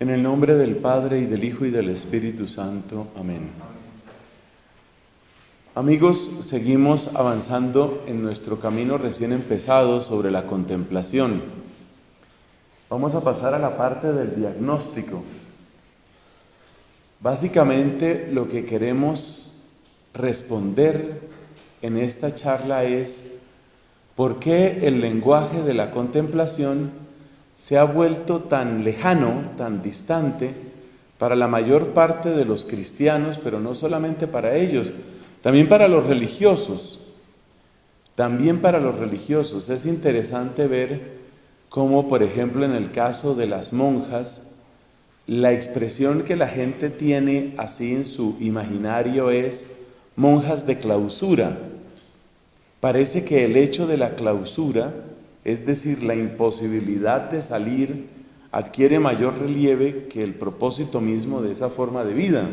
En el nombre del Padre, y del Hijo, y del Espíritu Santo. Amén. Amigos, seguimos avanzando en nuestro camino recién empezado sobre la contemplación. Vamos a pasar a la parte del diagnóstico. Básicamente, lo que queremos responder en esta charla es ¿por qué el lenguaje de la contemplación se ha vuelto tan lejano, tan distante para la mayor parte de los cristianos, pero no solamente para ellos, también para los religiosos? También para los religiosos. Es interesante ver cómo, por ejemplo, en el caso de las monjas, la expresión que la gente tiene así en su imaginario es monjas de clausura. Parece que el hecho de la clausura, es decir, la imposibilidad de salir, adquiere mayor relieve que el propósito mismo de esa forma de vida.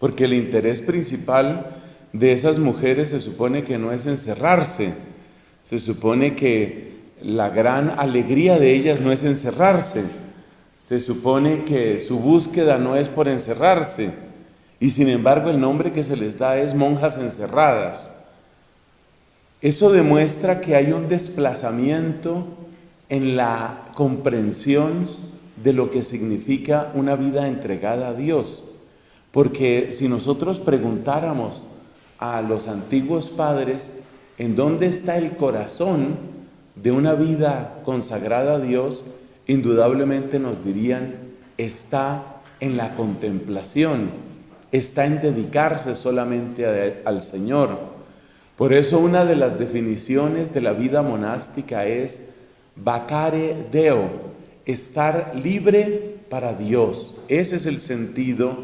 Porque el interés principal de esas mujeres se supone que no es encerrarse, se supone que la gran alegría de ellas no es encerrarse, se supone que su búsqueda no es por encerrarse, y sin embargo el nombre que se les da es monjas encerradas. Eso demuestra que hay un desplazamiento en la comprensión de lo que significa una vida entregada a Dios. Porque si nosotros preguntáramos a los antiguos padres en dónde está el corazón de una vida consagrada a Dios, indudablemente nos dirían, está en la contemplación, está en dedicarse solamente al Señor. Por eso una de las definiciones de la vida monástica es vacare Deo, estar libre para Dios. Ese es el sentido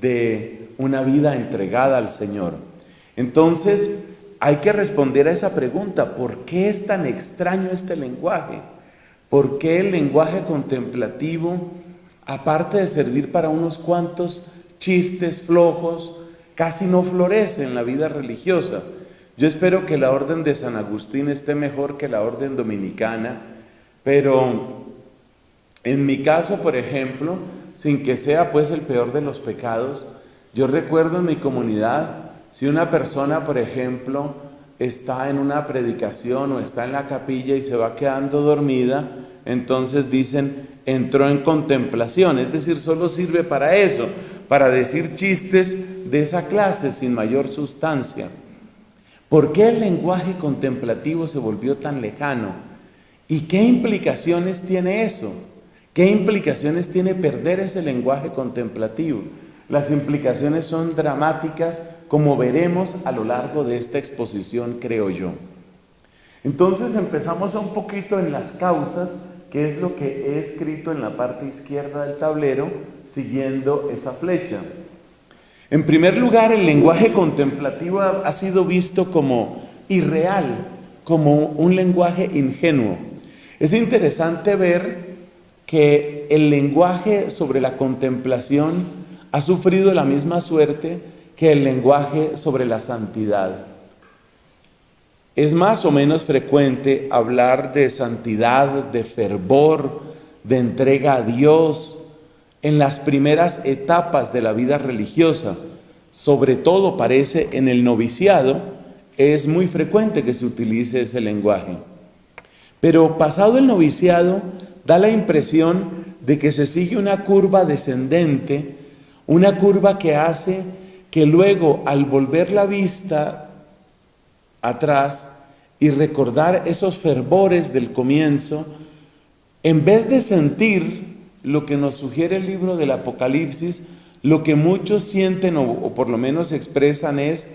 de una vida entregada al Señor. Entonces hay que responder a esa pregunta: ¿por qué es tan extraño este lenguaje? ¿Por qué el lenguaje contemplativo, aparte de servir para unos cuantos chistes flojos, casi no florece en la vida religiosa? Yo espero que la orden de San Agustín esté mejor que la orden dominicana, pero en mi caso, por ejemplo, sin que sea pues el peor de los pecados, yo recuerdo en mi comunidad, si una persona, por ejemplo, está en una predicación o está en la capilla y se va quedando dormida, entonces dicen, entró en contemplación, es decir, solo sirve para eso, para decir chistes de esa clase sin mayor sustancia. ¿Por qué el lenguaje contemplativo se volvió tan lejano? ¿Y qué implicaciones tiene eso? ¿Qué implicaciones tiene perder ese lenguaje contemplativo? Las implicaciones son dramáticas, como veremos a lo largo de esta exposición, creo yo. Entonces empezamos un poquito en las causas, que es lo que he escrito en la parte izquierda del tablero, siguiendo esa flecha. En primer lugar, el lenguaje contemplativo ha sido visto como irreal, como un lenguaje ingenuo. Es interesante ver que el lenguaje sobre la contemplación ha sufrido la misma suerte que el lenguaje sobre la santidad. Es más o menos frecuente hablar de santidad, de fervor, de entrega a Dios en las primeras etapas de la vida religiosa. Sobre todo parece en el noviciado, es muy frecuente que se utilice ese lenguaje. Pero pasado el noviciado, da la impresión de que se sigue una curva descendente, una curva que hace que luego, al volver la vista atrás y recordar esos fervores del comienzo, en vez de sentir lo que nos sugiere el libro del Apocalipsis, lo que muchos sienten o por lo menos expresan es: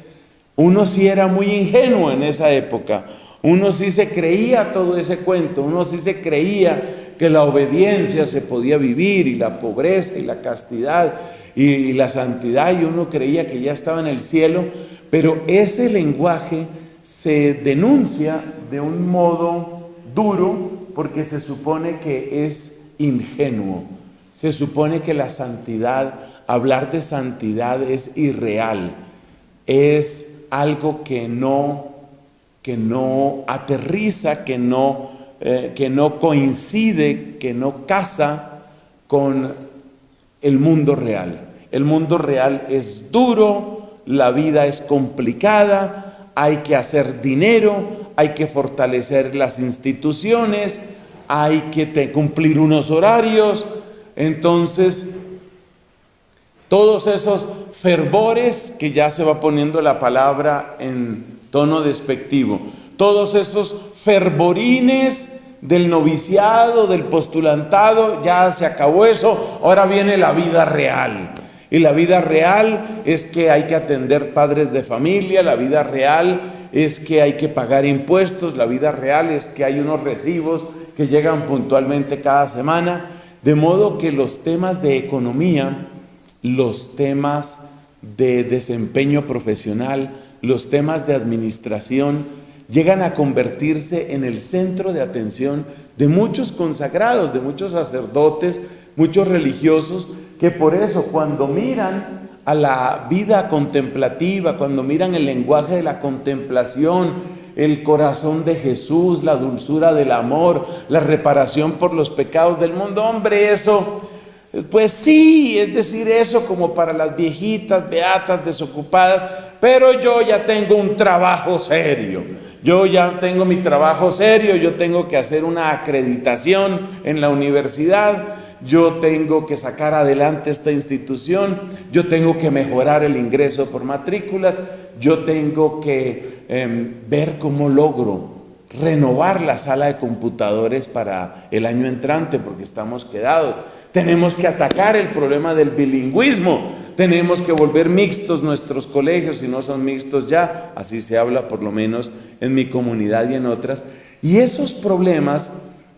uno sí era muy ingenuo en esa época, uno sí se creía todo ese cuento, uno sí se creía que la obediencia se podía vivir, y la pobreza y la castidad y la santidad, y uno creía que ya estaba en el cielo. Pero ese lenguaje se denuncia de un modo duro porque se supone que es ingenuo, se supone que la santidad, hablar de santidad es irreal, es algo que no aterriza, que no coincide, que no casa con el mundo real. El mundo real es duro, la vida es complicada, hay que hacer dinero, hay que fortalecer las instituciones, hay que cumplir unos horarios. Entonces, todos esos fervores, que ya se va poniendo la palabra en tono despectivo, todos esos fervorines del noviciado, del postulantado, ya se acabó eso, ahora viene la vida real. Y la vida real es que hay que atender padres de familia, la vida real es que hay que pagar impuestos, la vida real es que hay unos recibos que llegan puntualmente cada semana, de modo que los temas de economía, los temas de desempeño profesional, los temas de administración, llegan a convertirse en el centro de atención de muchos consagrados, de muchos sacerdotes, muchos religiosos, que por eso cuando miran a la vida contemplativa, cuando miran el lenguaje de la contemplación, el corazón de Jesús, la dulzura del amor, la reparación por los pecados del mundo, hombre, eso, pues sí, es decir, eso como para las viejitas, beatas, desocupadas, pero yo ya tengo un trabajo serio. Yo ya tengo mi trabajo serio, yo tengo que hacer una acreditación en la universidad, yo tengo que sacar adelante esta institución, yo tengo que mejorar el ingreso por matrículas, yo tengo que ver cómo logro renovar la sala de computadores para el año entrante, porque estamos quedados. Tenemos que atacar el problema del bilingüismo, tenemos que volver mixtos nuestros colegios, si no son mixtos ya, así se habla por lo menos en mi comunidad y en otras. Y esos problemas,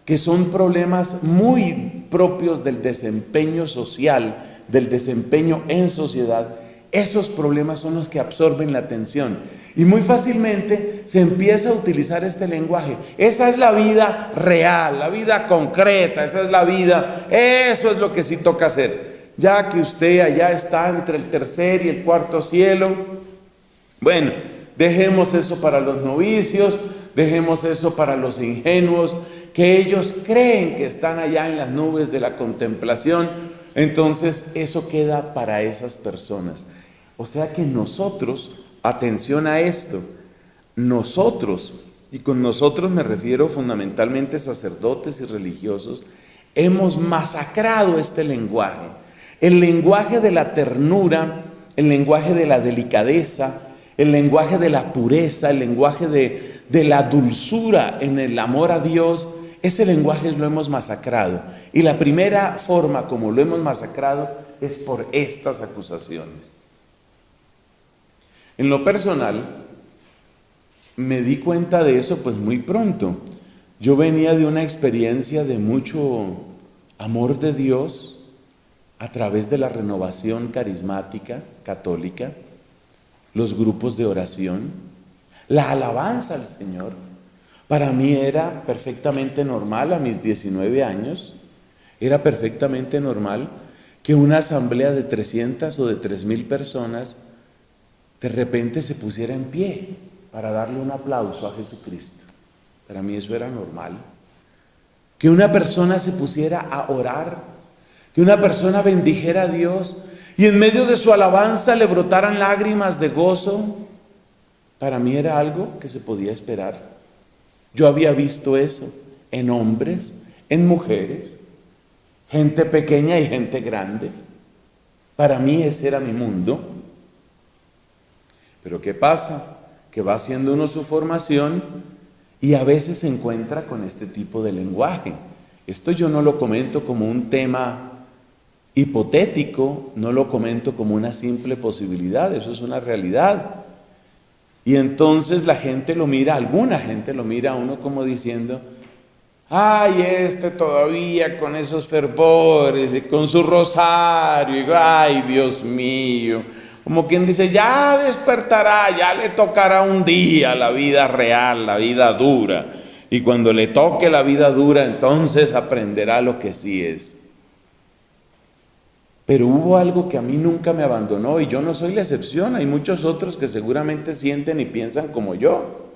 que son problemas muy propios del desempeño social, del desempeño en sociedad, esos problemas son los que absorben la atención. Y muy fácilmente se empieza a utilizar este lenguaje. Esa es la vida real, la vida concreta, esa es la vida, eso es lo que sí toca hacer. Ya que usted allá está entre el tercer y el cuarto cielo, bueno, dejemos eso para los novicios, dejemos eso para los ingenuos, que ellos creen que están allá en las nubes de la contemplación. Entonces eso queda para esas personas. O sea que nosotros, atención a esto, nosotros, y con nosotros me refiero fundamentalmente a sacerdotes y religiosos, hemos masacrado este lenguaje, el lenguaje de la ternura, el lenguaje de la delicadeza, el lenguaje de la pureza, el lenguaje de la dulzura en el amor a Dios. Ese lenguaje lo hemos masacrado, y la primera forma como lo hemos masacrado es por estas acusaciones. En lo personal, me di cuenta de eso pues muy pronto. Yo venía de una experiencia de mucho amor de Dios a través de la renovación carismática católica, los grupos de oración, la alabanza al Señor. Para mí era perfectamente normal a mis 19 años, era perfectamente normal que una asamblea de 300 o de 3,000 personas de repente se pusiera en pie para darle un aplauso a Jesucristo. Para mí eso era normal. Que una persona se pusiera a orar, que una persona bendijera a Dios y en medio de su alabanza le brotaran lágrimas de gozo, para mí era algo que se podía esperar. Yo había visto eso en hombres, en mujeres, gente pequeña y gente grande. Para mí ese era mi mundo. Pero ¿qué pasa? Que va haciendo uno su formación y a veces se encuentra con este tipo de lenguaje. Esto yo no lo comento como un tema hipotético, no lo comento como una simple posibilidad, eso es una realidad. Y entonces la gente lo mira, alguna gente lo mira a uno como diciendo: ay, este todavía con esos fervores y con su rosario, y ay, Dios mío. Como quien dice, ya despertará, ya le tocará un día la vida real, la vida dura. Y cuando le toque la vida dura, entonces aprenderá lo que sí es. Pero hubo algo que a mí nunca me abandonó, y yo no soy la excepción, hay muchos otros que seguramente sienten y piensan como yo.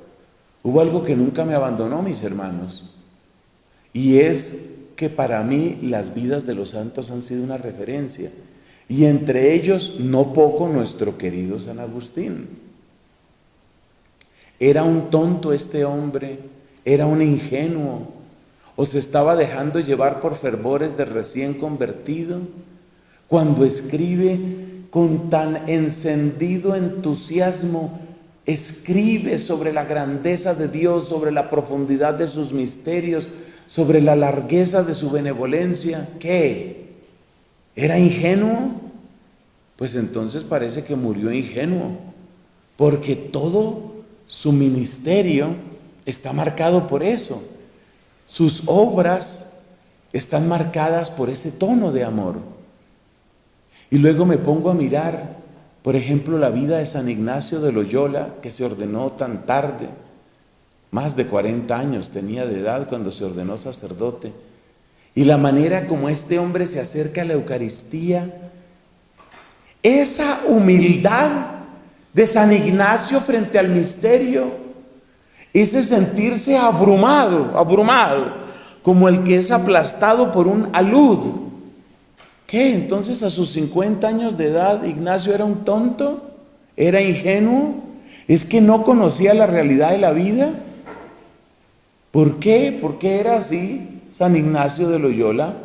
Hubo algo que nunca me abandonó, mis hermanos, y es que para mí las vidas de los santos han sido una referencia. Y entre ellos, no poco, nuestro querido San Agustín. Era un tonto este hombre, era un ingenuo, o se estaba dejando llevar por fervores de recién convertido, cuando escribe con tan encendido entusiasmo, escribe sobre la grandeza de Dios, sobre la profundidad de sus misterios, sobre la largueza de su benevolencia. ¿Qué? ¿Era ingenuo? Pues entonces parece que murió ingenuo, porque todo su ministerio está marcado por eso. Sus obras están marcadas por ese tono de amor. Y luego me pongo a mirar, por ejemplo, la vida de San Ignacio de Loyola, que se ordenó tan tarde, más de 40 años tenía de edad cuando se ordenó sacerdote, y la manera como este hombre se acerca a la Eucaristía, esa humildad de San Ignacio frente al misterio, ese sentirse abrumado, como el que es aplastado por un alud. ¿Qué? Entonces a sus 50 años de edad Ignacio era un tonto, era ingenuo, es que no conocía la realidad de la vida. ¿Por qué? ¿Por qué era así San Ignacio de Loyola?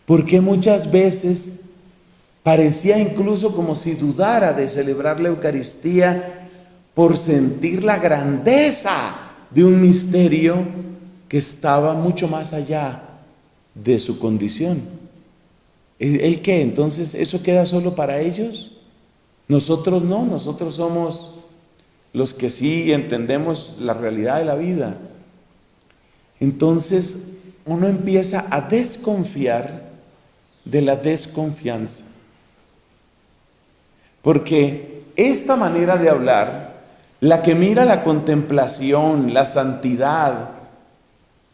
Porque muchas veces parecía incluso como si dudara de celebrar la Eucaristía por sentir la grandeza de un misterio que estaba mucho más allá de su condición. ¿El qué? Entonces, ¿eso queda solo para ellos? Nosotros no, nosotros somos los que sí entendemos la realidad de la vida. Entonces, uno empieza a desconfiar de la desconfianza. Porque esta manera de hablar, la que mira la contemplación, la santidad,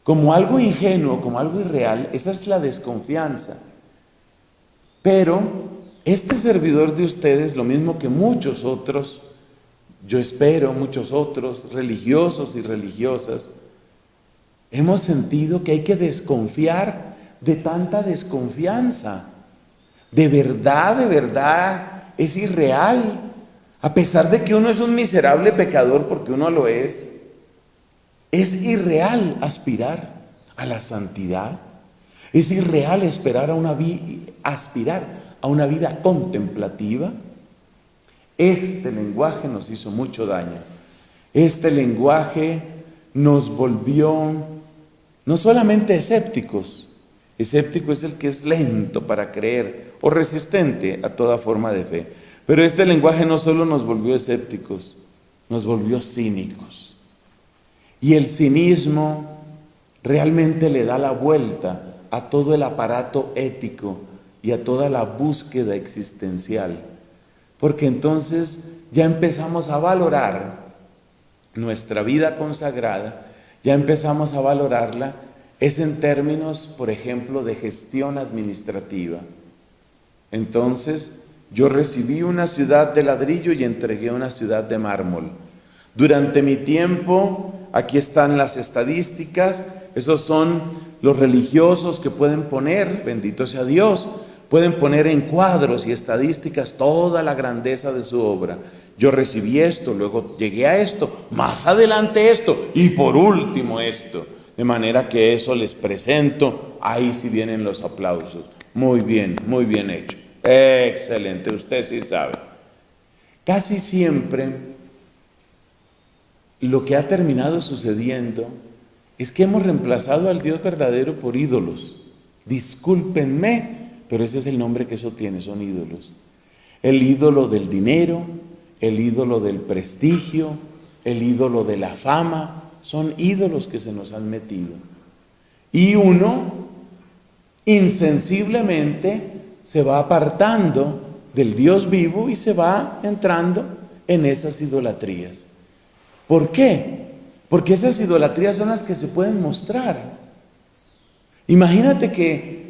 como algo ingenuo, como algo irreal, esa es la desconfianza. Pero este servidor de ustedes, lo mismo que muchos otros, yo espero muchos otros, religiosos y religiosas, hemos sentido que hay que desconfiar de tanta desconfianza. De verdad, es irreal. A pesar de que uno es un miserable pecador, porque uno lo es irreal aspirar a la santidad. Es irreal aspirar a una vida contemplativa. Este lenguaje nos hizo mucho daño. Este lenguaje nos volvió no solamente escépticos. Escéptico es el que es lento para creer o resistente a toda forma de fe. Pero este lenguaje no solo nos volvió escépticos, nos volvió cínicos. Y el cinismo realmente le da la vuelta a todo el aparato ético y a toda la búsqueda existencial. Porque entonces ya empezamos a valorar nuestra vida consagrada, ya empezamos a valorarla, es en términos, por ejemplo, de gestión administrativa. Entonces, yo recibí una ciudad de ladrillo y entregué una ciudad de mármol. Durante mi tiempo, aquí están las estadísticas, esos son los religiosos que pueden poner, bendito sea Dios, pueden poner en cuadros y estadísticas toda la grandeza de su obra. Yo recibí esto, luego llegué a esto, más adelante esto y por último esto. De manera que eso les presento, ahí sí vienen los aplausos. Muy bien hecho. Excelente, usted sí sabe. Casi siempre lo que ha terminado sucediendo es que hemos reemplazado al Dios verdadero por ídolos. Discúlpenme, pero ese es el nombre que eso tiene, son ídolos. El ídolo del dinero, el ídolo del prestigio, el ídolo de la fama, son ídolos que se nos han metido. Y uno insensiblemente se va apartando del Dios vivo y se va entrando en esas idolatrías. ¿Por qué? Porque esas idolatrías son las que se pueden mostrar. Imagínate que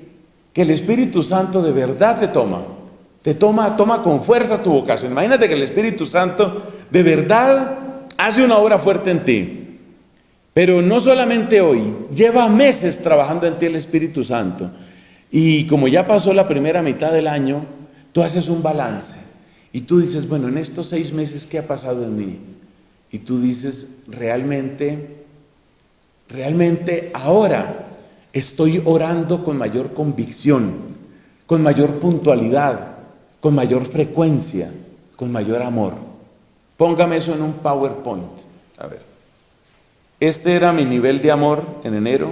el Espíritu Santo de verdad toma con fuerza tu vocación. Imagínate que el Espíritu Santo de verdad hace una obra fuerte en ti. Pero no solamente hoy, lleva meses trabajando en ti el Espíritu Santo. Y como ya pasó la primera mitad del año, tú haces un balance. Y tú dices, bueno, en estos 6 meses, ¿qué ha pasado en mí? Y tú dices, realmente ahora estoy orando con mayor convicción, con mayor puntualidad, con mayor frecuencia, con mayor amor. Póngame eso en un PowerPoint. A ver. Este era mi nivel de amor en enero.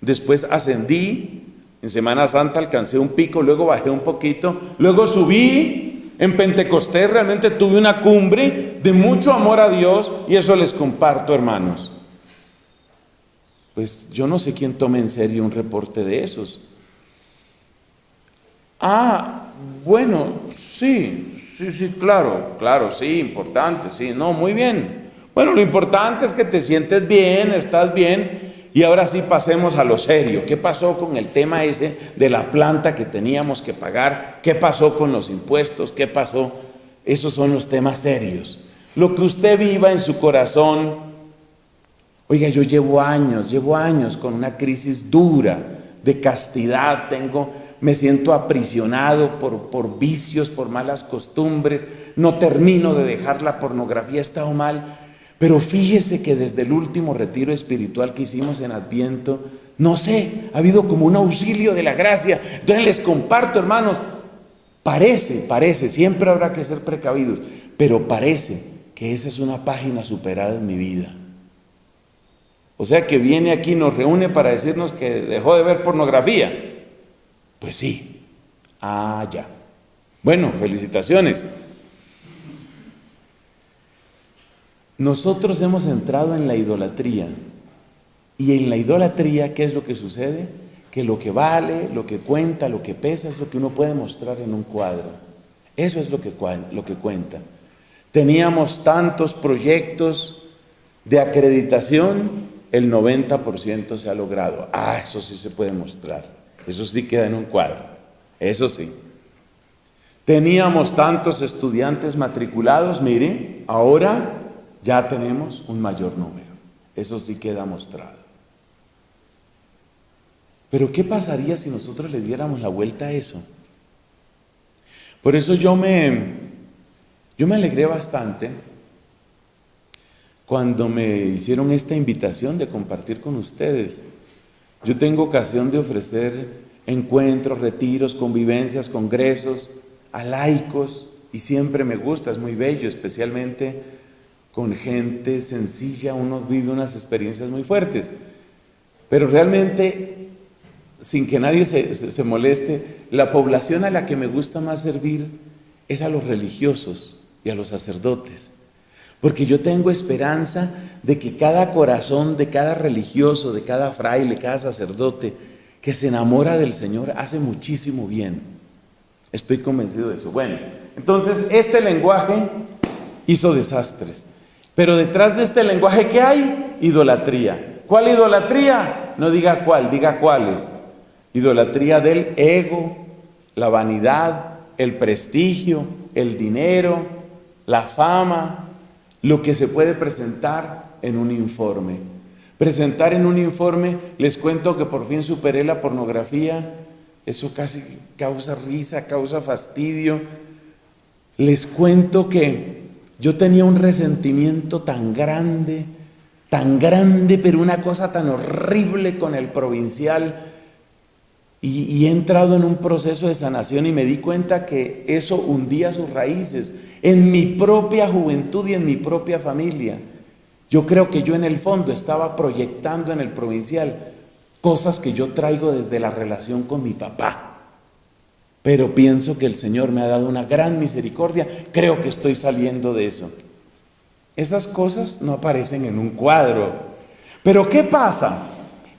Después ascendí. En Semana Santa alcancé un pico, luego bajé un poquito, luego subí. En Pentecostés realmente tuve una cumbre de mucho amor a Dios y eso les comparto, hermanos. Pues yo no sé quién tome en serio un reporte de esos. Bueno, sí, claro, sí, importante, sí, no, muy bien. Bueno, lo importante es que te sientes bien, estás bien. Y ahora sí pasemos a lo serio. ¿Qué pasó con el tema ese de la planta que teníamos que pagar? ¿Qué pasó con los impuestos? ¿Qué pasó? Esos son los temas serios. Lo que usted viva en su corazón. Oiga, yo llevo años con una crisis dura de castidad. Me siento aprisionado por vicios, por malas costumbres. No termino de dejar la pornografía, he estado mal. Pero fíjese que desde el último retiro espiritual que hicimos en Adviento, no sé, ha habido como un auxilio de la gracia. Entonces les comparto, hermanos, parece, siempre habrá que ser precavidos, pero parece que esa es una página superada en mi vida. O sea que viene aquí, nos reúne para decirnos que dejó de ver pornografía. Pues sí, ya. Bueno, felicitaciones. Nosotros hemos entrado en la idolatría. Y en la idolatría, ¿qué es lo que sucede? Que lo que vale, lo que cuenta, lo que pesa es lo que uno puede mostrar en un cuadro. Eso es lo que cuenta. Teníamos tantos proyectos de acreditación, el 90% se ha logrado. Eso sí se puede mostrar. Eso sí queda en un cuadro. Eso sí. Teníamos tantos estudiantes matriculados, mire, ahora ya tenemos un mayor número. Eso sí queda mostrado. Pero ¿qué pasaría si nosotros le diéramos la vuelta a eso? Por eso yo me alegré bastante cuando me hicieron esta invitación de compartir con ustedes. Yo tengo ocasión de ofrecer encuentros, retiros, convivencias, congresos a laicos y siempre me gusta, es muy bello, especialmente con gente sencilla, uno vive unas experiencias muy fuertes. Pero realmente, sin que nadie se moleste, la población a la que me gusta más servir es a los religiosos y a los sacerdotes. Porque yo tengo esperanza de que cada corazón de cada religioso, de cada fraile, cada sacerdote que se enamora del Señor hace muchísimo bien. Estoy convencido de eso. Bueno, entonces este lenguaje hizo desastres. Pero detrás de este lenguaje, ¿qué hay? Idolatría. ¿Cuál idolatría? No diga cuál, diga cuáles. Idolatría del ego, la vanidad, el prestigio, el dinero, la fama, lo que se puede presentar en un informe. Presentar en un informe, les cuento que por fin superé la pornografía, eso casi causa risa, causa fastidio. Les cuento que yo tenía un resentimiento tan grande, pero una cosa tan horrible con el provincial. Y he entrado en un proceso de sanación y me di cuenta que eso hundía sus raíces en mi propia juventud y en mi propia familia. Yo creo que yo en el fondo estaba proyectando en el provincial cosas que yo traigo desde la relación con mi papá. Pero pienso que el Señor me ha dado una gran misericordia. Creo que estoy saliendo de eso. Esas cosas no aparecen en un cuadro. Pero ¿qué pasa?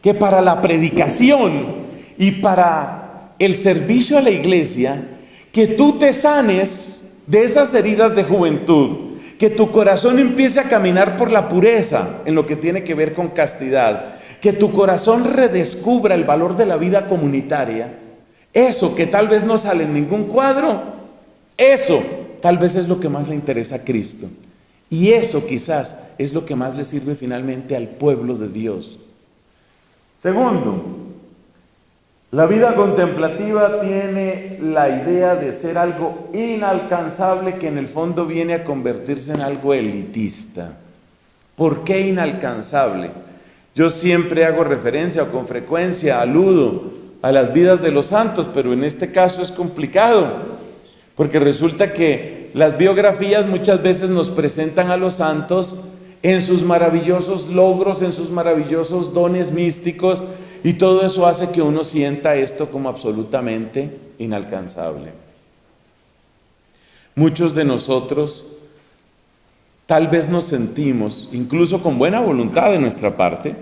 Que para la predicación y para el servicio a la iglesia, que tú te sanes de esas heridas de juventud, que tu corazón empiece a caminar por la pureza en lo que tiene que ver con castidad, que tu corazón redescubra el valor de la vida comunitaria. Eso que tal vez no sale en ningún cuadro, eso tal vez es lo que más le interesa a Cristo. Y eso quizás es lo que más le sirve finalmente al pueblo de Dios. Segundo, la vida contemplativa tiene la idea de ser algo inalcanzable que en el fondo viene a convertirse en algo elitista. ¿Por qué inalcanzable? Yo siempre hago referencia o con frecuencia aludo a las vidas de los santos, pero en este caso es complicado, porque resulta que las biografías muchas veces nos presentan a los santos en sus maravillosos logros, en sus maravillosos dones místicos, y todo eso hace que uno sienta esto como absolutamente inalcanzable. Muchos de nosotros tal vez nos sentimos, incluso con buena voluntad de nuestra parte,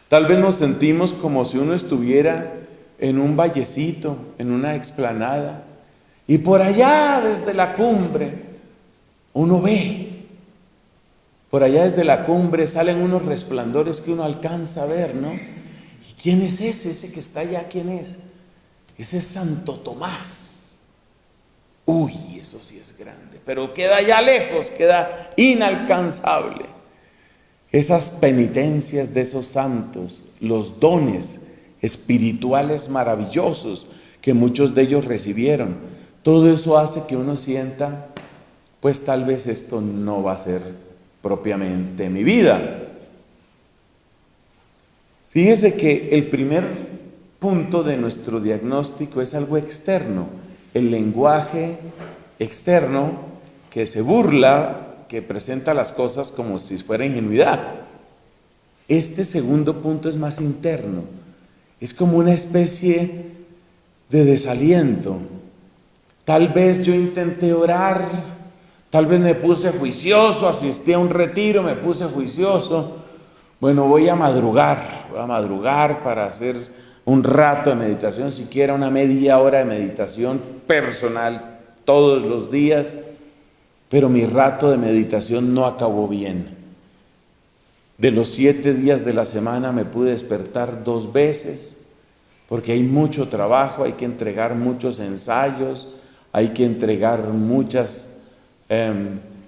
tal vez nos sentimos como si uno estuviera en un vallecito, en una explanada, y por allá desde la cumbre uno ve, por allá desde la cumbre salen unos resplandores que uno alcanza a ver, ¿no? ¿Y quién es ese? Ese que está allá, ¿quién es? Ese es Santo Tomás. Uy, eso sí es grande, pero queda allá lejos, queda inalcanzable. Esas penitencias de esos santos, los dones espirituales maravillosos que muchos de ellos recibieron, todo eso hace que uno sienta, pues tal vez esto no va a ser propiamente mi vida. Fíjese que el primer punto de nuestro diagnóstico es algo externo, el lenguaje externo que se burla, que presenta las cosas como si fuera ingenuidad. Este segundo punto es más interno, es como una especie de desaliento. Tal vez yo intenté orar, tal vez me puse juicioso, asistí a un retiro, me puse juicioso. Bueno, voy a madrugar para hacer un rato de meditación, siquiera una media hora de meditación personal todos los días, pero mi rato de meditación no acabó bien. De los 7 días de la semana me pude despertar 2 veces, porque hay mucho trabajo, hay que entregar muchos ensayos, hay que entregar muchas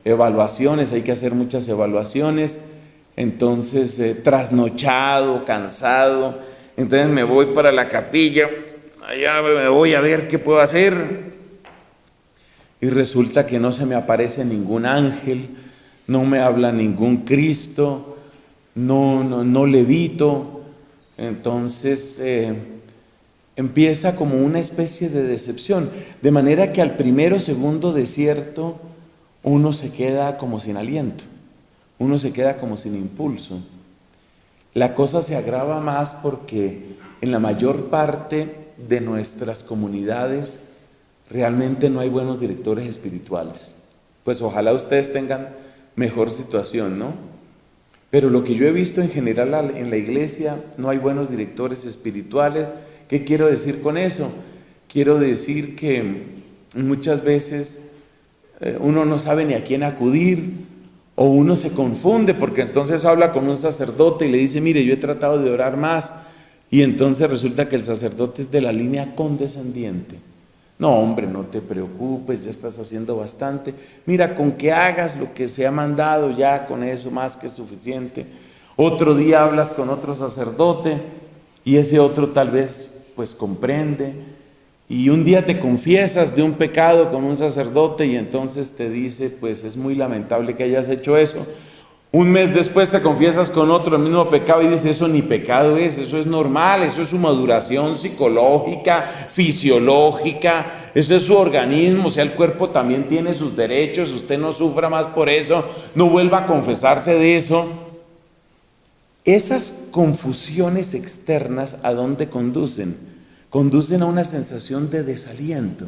evaluaciones, hay que hacer muchas evaluaciones. Entonces, trasnochado, cansado, entonces me voy para la capilla, allá me voy a ver qué puedo hacer. Y resulta que no se me aparece ningún ángel, no me habla ningún Cristo, no levito. Entonces empieza como una especie de decepción, de manera que al primero o segundo desierto uno se queda como sin aliento, uno se queda como sin impulso. La cosa se agrava más porque en la mayor parte de nuestras comunidades realmente no hay buenos directores espirituales. Pues ojalá ustedes tengan mejor situación, ¿no? Pero lo que yo he visto en general en la iglesia, no hay buenos directores espirituales. ¿Qué quiero decir con eso? Quiero decir que muchas veces uno no sabe ni a quién acudir, o uno se confunde porque entonces habla con un sacerdote y le dice, mire, yo he tratado de orar más, y entonces resulta que el sacerdote es de la línea condescendiente. No, hombre, no te preocupes, ya estás haciendo bastante. Mira, con que hagas lo que se ha mandado, ya con eso más que suficiente. Otro día hablas con otro sacerdote y ese otro tal vez pues comprende. Y un día te confiesas de un pecado con un sacerdote y entonces te dice, pues es muy lamentable que hayas hecho eso. Un mes después te confiesas con otro el mismo pecado y dices, eso ni pecado es, eso es normal, eso es su maduración psicológica, fisiológica, eso es su organismo, o sea, el cuerpo también tiene sus derechos, usted no sufra más por eso, no vuelva a confesarse de eso. Esas confusiones externas, ¿a dónde conducen? Conducen a una sensación de desaliento.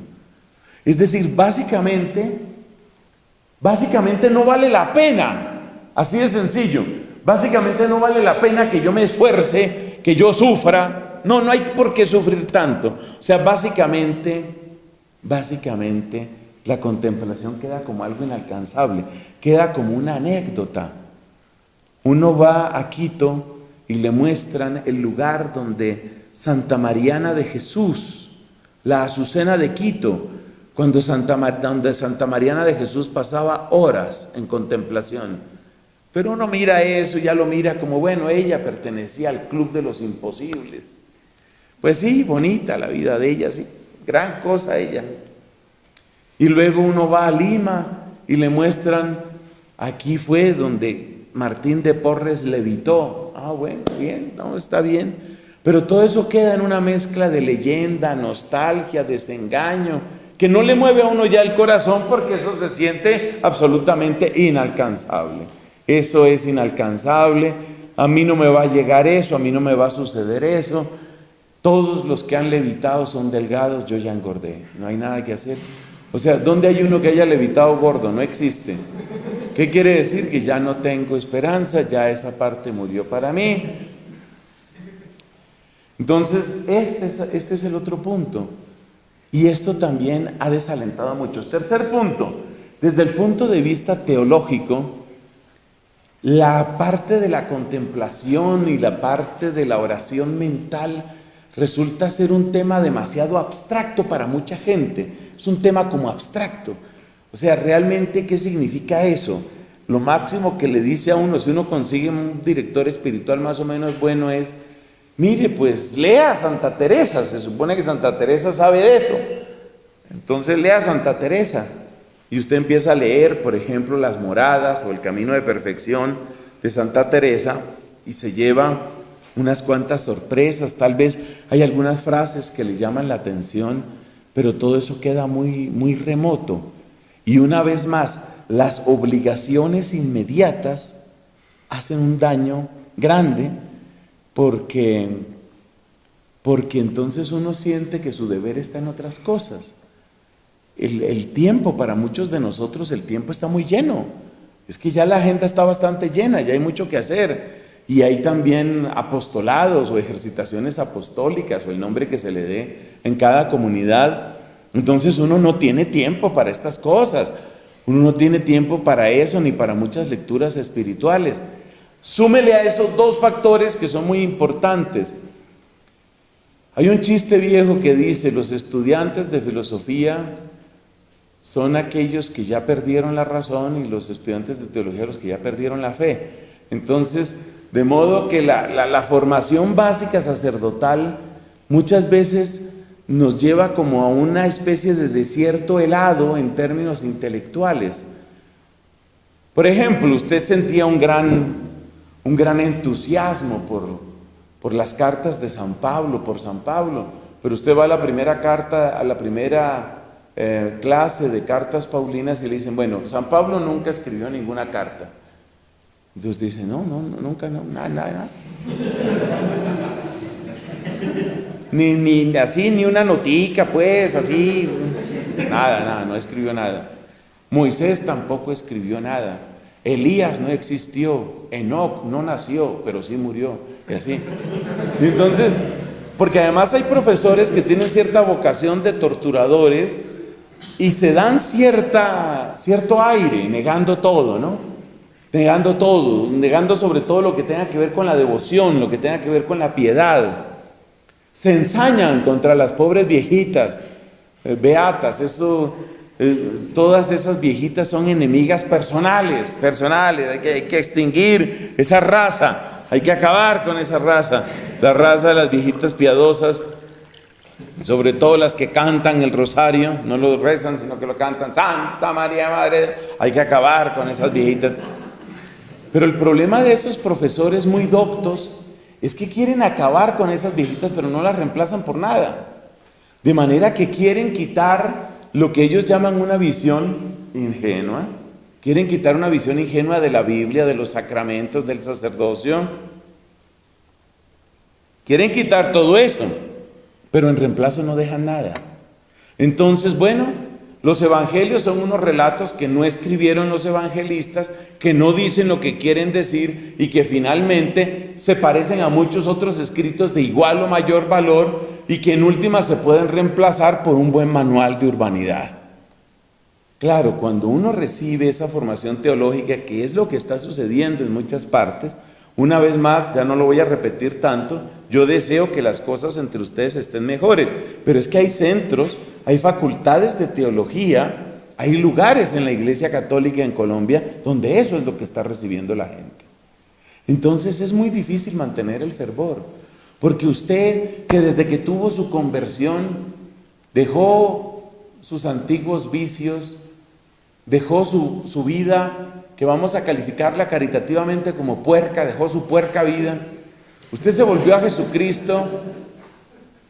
Es decir, básicamente no vale la pena. Así de sencillo, básicamente no vale la pena que yo me esfuerce, que yo sufra, no hay por qué sufrir tanto. O sea, básicamente la contemplación queda como algo inalcanzable, queda como una anécdota. Uno va a Quito y le muestran el lugar donde Santa Mariana de Jesús, la Azucena de Quito, donde Santa Mariana de Jesús pasaba horas en contemplación. Pero uno mira eso, ya lo mira como, bueno, ella pertenecía al club de los imposibles. Pues sí, bonita la vida de ella, sí, gran cosa ella. Y luego uno va a Lima y le muestran, aquí fue donde Martín de Porres levitó. Ah, bueno, bien, no, está bien. Pero todo eso queda en una mezcla de leyenda, nostalgia, desengaño, que no le mueve a uno ya el corazón porque eso se siente absolutamente inalcanzable. Eso es inalcanzable, a mí no me va a llegar eso, a mí no me va a suceder eso. Todos los que han levitado son delgados, yo ya engordé, no hay nada que hacer. O sea, ¿dónde hay uno que haya levitado gordo? No existe. ¿Qué quiere decir? Que ya no tengo esperanza, ya esa parte murió para mí. Entonces, este es el otro punto. Y esto también ha desalentado a muchos. Tercer punto, desde el punto de vista teológico, la parte de la contemplación y la parte de la oración mental resulta ser un tema demasiado abstracto para mucha gente. Es un tema como abstracto. O sea, realmente, ¿qué significa eso? Lo máximo que le dice a uno, si uno consigue un director espiritual más o menos bueno, es: mire, pues lea a Santa Teresa, se supone que Santa Teresa sabe de eso. Entonces lea a Santa Teresa y usted empieza a leer, por ejemplo, las Moradas o el Camino de Perfección de Santa Teresa y se lleva unas cuantas sorpresas. Tal vez hay algunas frases que le llaman la atención, pero todo eso queda muy, muy remoto. Y una vez más, las obligaciones inmediatas hacen un daño grande, porque entonces uno siente que su deber está en otras cosas. El tiempo, para muchos de nosotros, el tiempo está muy lleno. Es que ya la agenda está bastante llena, ya hay mucho que hacer. Y hay también apostolados o ejercitaciones apostólicas, o el nombre que se le dé en cada comunidad. Entonces uno no tiene tiempo para estas cosas. Uno no tiene tiempo para eso, ni para muchas lecturas espirituales. Súmele a esos dos factores que son muy importantes. Hay un chiste viejo que dice: los estudiantes de filosofía son aquellos que ya perdieron la razón, y los estudiantes de teología los que ya perdieron la fe. Entonces, de modo que la formación básica sacerdotal muchas veces nos lleva como a una especie de desierto helado en términos intelectuales. Por ejemplo, usted sentía un gran entusiasmo por las cartas de San Pablo, por San Pablo, pero usted va a la primera carta, a la primera clase de cartas paulinas y le dicen: bueno, San Pablo nunca escribió ninguna carta. Entonces dice: no, nunca, nada. Ni así, ni una notica, pues, así, nada, no escribió nada. Moisés tampoco escribió nada. Elías no existió, Enoc no nació, pero sí murió, y así. Y entonces, porque además hay profesores que tienen cierta vocación de torturadores y se dan cierto aire, negando todo, ¿no? Negando todo, negando sobre todo lo que tenga que ver con la devoción, lo que tenga que ver con la piedad. Se ensañan contra las pobres viejitas, beatas. Todas esas viejitas son enemigas personales. Hay que extinguir esa raza, hay que acabar con esa raza, la raza de las viejitas piadosas, sobre todo las que cantan el rosario, no lo rezan, sino que lo cantan: Santa María Madre. Hay que acabar con esas viejitas. Pero el problema de esos profesores muy doctos es que quieren acabar con esas viejitas, pero no las reemplazan por nada. De manera que quieren quitar lo que ellos llaman una visión ingenua. Quieren quitar una visión ingenua de la Biblia, de los sacramentos, del sacerdocio. Quieren quitar todo eso, pero en reemplazo no dejan nada. Entonces, bueno, los evangelios son unos relatos que no escribieron los evangelistas, que no dicen lo que quieren decir y que finalmente se parecen a muchos otros escritos de igual o mayor valor y que en última se pueden reemplazar por un buen manual de urbanidad. Claro, cuando uno recibe esa formación teológica, que es lo que está sucediendo en muchas partes, una vez más, ya no lo voy a repetir tanto, yo deseo que las cosas entre ustedes estén mejores, pero es que hay centros hay facultades de teología, hay lugares en la Iglesia Católica en Colombia donde eso es lo que está recibiendo la gente. Entonces es muy difícil mantener el fervor, porque usted que desde que tuvo su conversión dejó sus antiguos vicios, dejó su vida, que vamos a calificarla caritativamente como puerca, dejó su puerca vida, usted se volvió a Jesucristo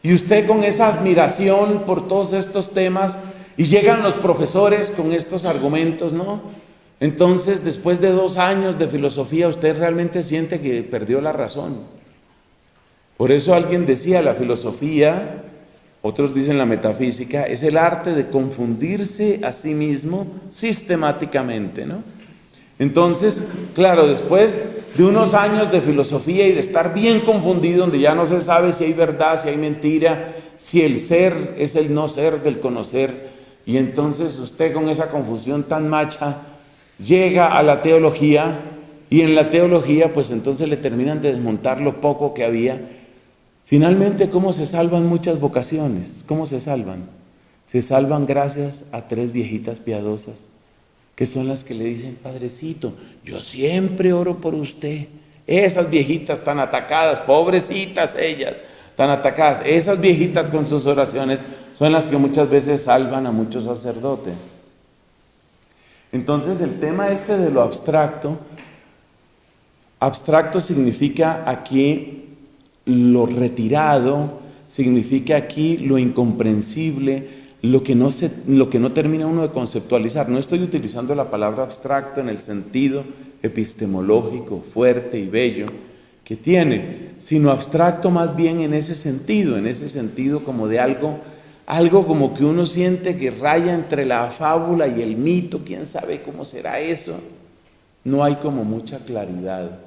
y usted con esa admiración por todos estos temas, y llegan los profesores con estos argumentos, ¿no? Entonces, después de 2 años de filosofía, usted realmente siente que perdió la razón. Por eso alguien decía, la filosofía, otros dicen la metafísica, es el arte de confundirse a sí mismo sistemáticamente, ¿no? Entonces, claro, después de unos años de filosofía y de estar bien confundido, donde ya no se sabe si hay verdad, si hay mentira, si el ser es el no ser del conocer, y entonces usted con esa confusión tan macha llega a la teología, y en la teología pues entonces le terminan de desmontar lo poco que había. Finalmente, ¿cómo se salvan muchas vocaciones? ¿Cómo se salvan? Se salvan gracias a 3 viejitas piadosas, que son las que le dicen: Padrecito, yo siempre oro por usted. Esas viejitas tan atacadas, pobrecitas ellas, tan atacadas, esas viejitas con sus oraciones son las que muchas veces salvan a muchos sacerdotes. Entonces el tema este de lo abstracto significa aquí lo retirado, significa aquí lo incomprensible, lo que no termina uno de conceptualizar. No estoy utilizando la palabra abstracto en el sentido epistemológico, fuerte y bello que tiene, sino abstracto más bien en ese sentido como de algo como que uno siente que raya entre la fábula y el mito. ¿Quién sabe cómo será eso? No hay como mucha claridad.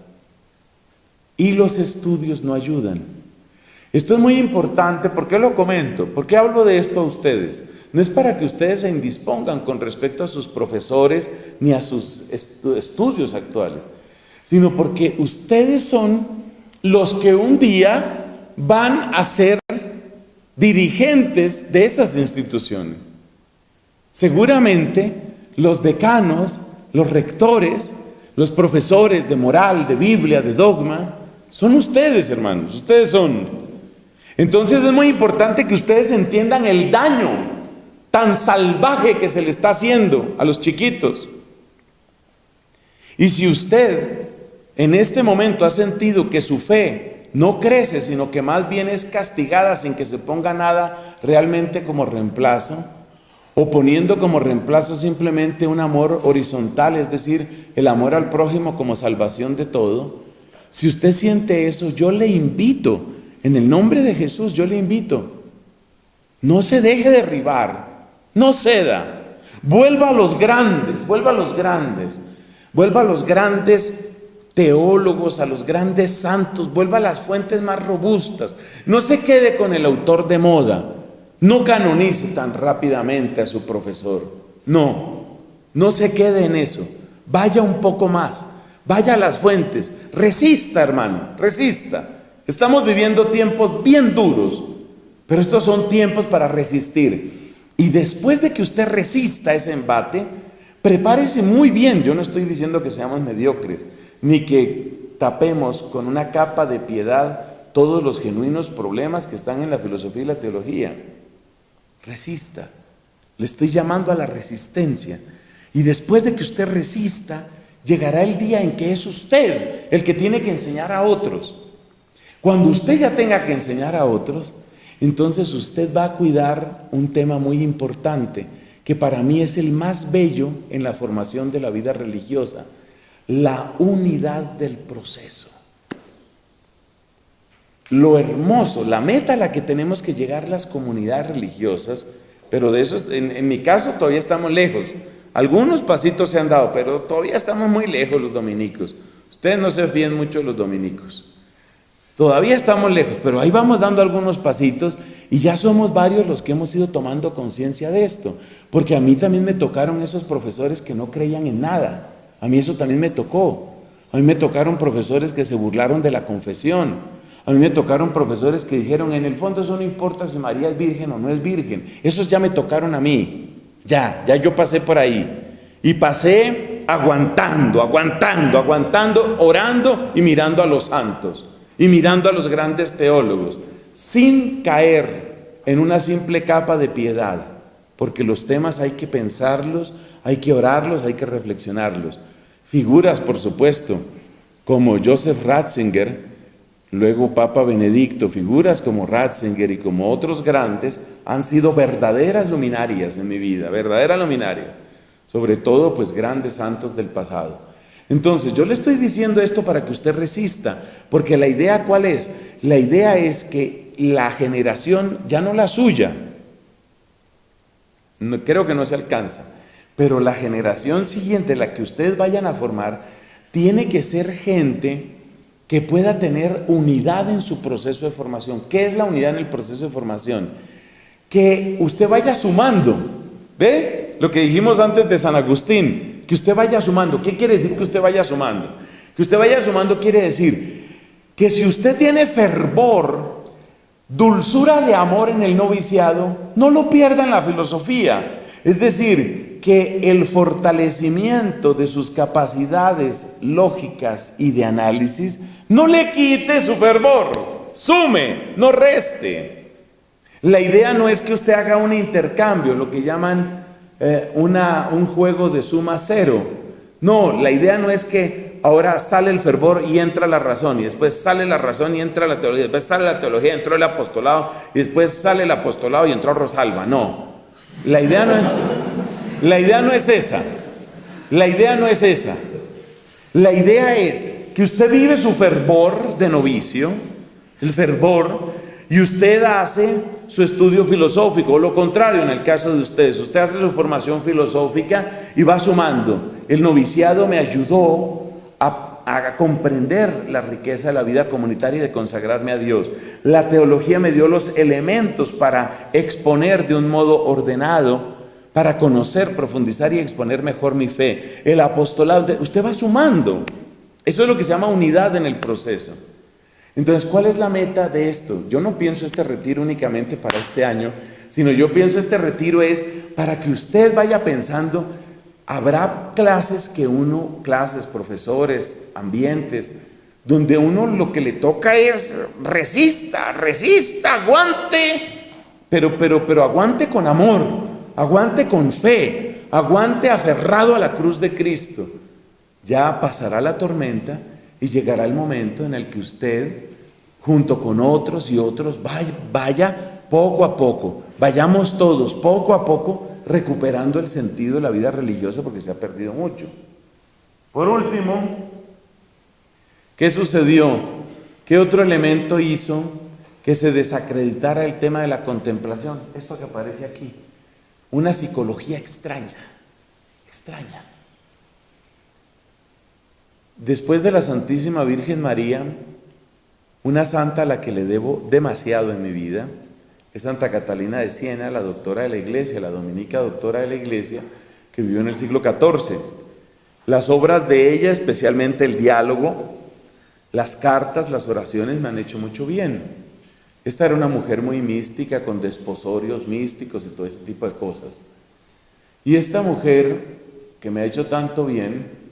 Y los estudios no ayudan. Esto es muy importante. ¿Por qué lo comento? ¿Por qué hablo de esto a ustedes? No es para que ustedes se indispongan con respecto a sus profesores ni a sus estudios actuales, sino porque ustedes son los que un día van a ser dirigentes de esas instituciones. Seguramente los decanos, los rectores, los profesores de moral, de Biblia, de dogma, son ustedes, hermanos, ustedes son. Entonces es muy importante que ustedes entiendan el daño tan salvaje que se le está haciendo a los chiquitos. Y si usted en este momento ha sentido que su fe no crece, sino que más bien es castigada sin que se ponga nada realmente como reemplazo, o poniendo como reemplazo simplemente un amor horizontal, es decir, el amor al prójimo como salvación de todo. Si usted siente eso, yo le invito, en el nombre de Jesús, yo le invito, no se deje derribar, no ceda, vuelva a los grandes, vuelva a los grandes teólogos, a los grandes santos, vuelva a las fuentes más robustas. No se quede con el autor de moda, no canonice tan rápidamente a su profesor, no se quede en eso, vaya un poco más, vaya a las fuentes, resista, hermano, resista. Estamos viviendo tiempos bien duros, pero estos son tiempos para resistir. Y después de que usted resista ese embate, prepárese muy bien. Yo no estoy diciendo que seamos mediocres, ni que tapemos con una capa de piedad todos los genuinos problemas que están en la filosofía y la teología. Resista. Le estoy llamando a la resistencia. Y después de que usted resista, llegará el día en que es usted el que tiene que enseñar a otros. Cuando usted ya tenga que enseñar a otros, entonces usted va a cuidar un tema muy importante, que para mí es el más bello en la formación de la vida religiosa: la unidad del proceso. Lo hermoso, la meta a la que tenemos que llegar las comunidades religiosas, pero de eso, en mi caso, todavía estamos lejos. Algunos pasitos se han dado, pero todavía estamos muy lejos los dominicos. Ustedes no se fíen mucho de los dominicos. Todavía estamos lejos, pero ahí vamos dando algunos pasitos y ya somos varios los que hemos ido tomando conciencia de esto. Porque a mí también me tocaron esos profesores que no creían en nada. A mí eso también me tocó. A mí me tocaron profesores que se burlaron de la confesión. A mí me tocaron profesores que dijeron, en el fondo eso no importa si María es virgen o no es virgen. Esos ya me tocaron a mí. Ya yo pasé por ahí. Y pasé aguantando, orando y mirando a los santos. Y mirando a los grandes teólogos. Sin caer en una simple capa de piedad. Porque los temas hay que pensarlos, hay que orarlos, hay que reflexionarlos. Figuras, por supuesto, como Joseph Ratzinger, luego Papa Benedicto, figuras como Ratzinger y como otros grandes han sido verdaderas luminarias en mi vida, verdaderas luminarias, sobre todo pues grandes santos del pasado. Entonces yo le estoy diciendo esto para que usted resista, porque la idea ¿cuál es? La idea es que la generación, ya no la suya, creo que no se alcanza, pero la generación siguiente, la que ustedes vayan a formar, tiene que ser gente que pueda tener unidad en su proceso de formación. ¿Qué es la unidad en el proceso de formación? Que usted vaya sumando. ¿Ve? Lo que dijimos antes de San Agustín, que usted vaya sumando. ¿Qué quiere decir que usted vaya sumando? Que usted vaya sumando quiere decir que si usted tiene fervor, dulzura de amor en el noviciado, no lo pierda en la filosofía. Es decir, que el fortalecimiento de sus capacidades lógicas y de análisis no le quite su fervor, sume, no reste. La idea no es que usted haga un intercambio, lo que llaman un juego de suma cero. No, la idea no es que ahora sale el fervor y entra la razón, y después sale la razón y entra la teología, después sale la teología y entró el apostolado, y después sale el apostolado y entró Rosalba. No, la idea no es esa. La idea no es esa. La idea es que usted vive su fervor de novicio, el fervor, y usted hace su estudio filosófico, o lo contrario en el caso de ustedes, usted hace su formación filosófica y va sumando. El noviciado me ayudó a comprender la riqueza de la vida comunitaria y de consagrarme a Dios. La teología me dio los elementos para exponer de un modo ordenado, para conocer, profundizar y exponer mejor mi fe. El apostolado, usted va sumando. Eso es lo que se llama unidad en el proceso. Entonces, ¿cuál es la meta de esto? Yo no pienso este retiro únicamente para este año, sino yo pienso este retiro es para que usted vaya pensando, habrá clases profesores, ambientes, donde uno lo que le toca es resista, aguante, pero aguante con amor, aguante con fe, aguante aferrado a la cruz de Cristo. Ya pasará la tormenta y llegará el momento en el que usted, junto con otros y otros, vaya poco a poco, vayamos todos poco a poco recuperando el sentido de la vida religiosa, porque se ha perdido mucho. Por último, ¿qué sucedió? ¿Qué otro elemento hizo que se desacreditara el tema de la contemplación? Esto que aparece aquí, una psicología extraña. Después de la Santísima Virgen María, una santa a la que le debo demasiado en mi vida es Santa Catalina de Siena, la doctora de la Iglesia, la dominica doctora de la Iglesia, que vivió en el siglo XIV. Las obras de ella, especialmente el diálogo, las cartas, las oraciones, me han hecho mucho bien. Esta era una mujer muy mística, con desposorios místicos y todo este tipo de cosas. Y esta mujer, que me ha hecho tanto bien,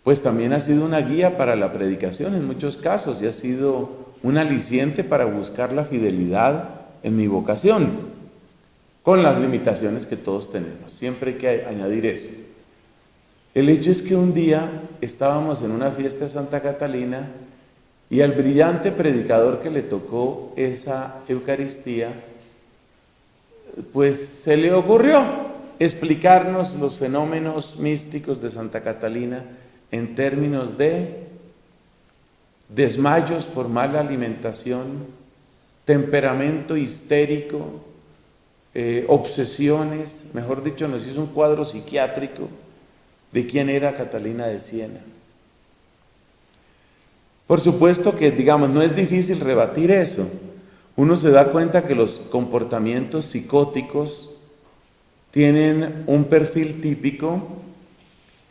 pues también ha sido una guía para la predicación en muchos casos, y ha sido un aliciente para buscar la fidelidad en mi vocación, con las limitaciones que todos tenemos. Siempre hay que añadir eso. El hecho es que un día estábamos en una fiesta de Santa Catalina y al brillante predicador que le tocó esa Eucaristía, pues se le ocurrió explicarnos los fenómenos místicos de Santa Catalina en términos de desmayos por mala alimentación, temperamento histérico, obsesiones, mejor dicho, nos hizo un cuadro psiquiátrico de quién era Catalina de Siena. Por supuesto que, digamos, no es difícil rebatir eso. Uno se da cuenta que los comportamientos psicóticos tienen un perfil típico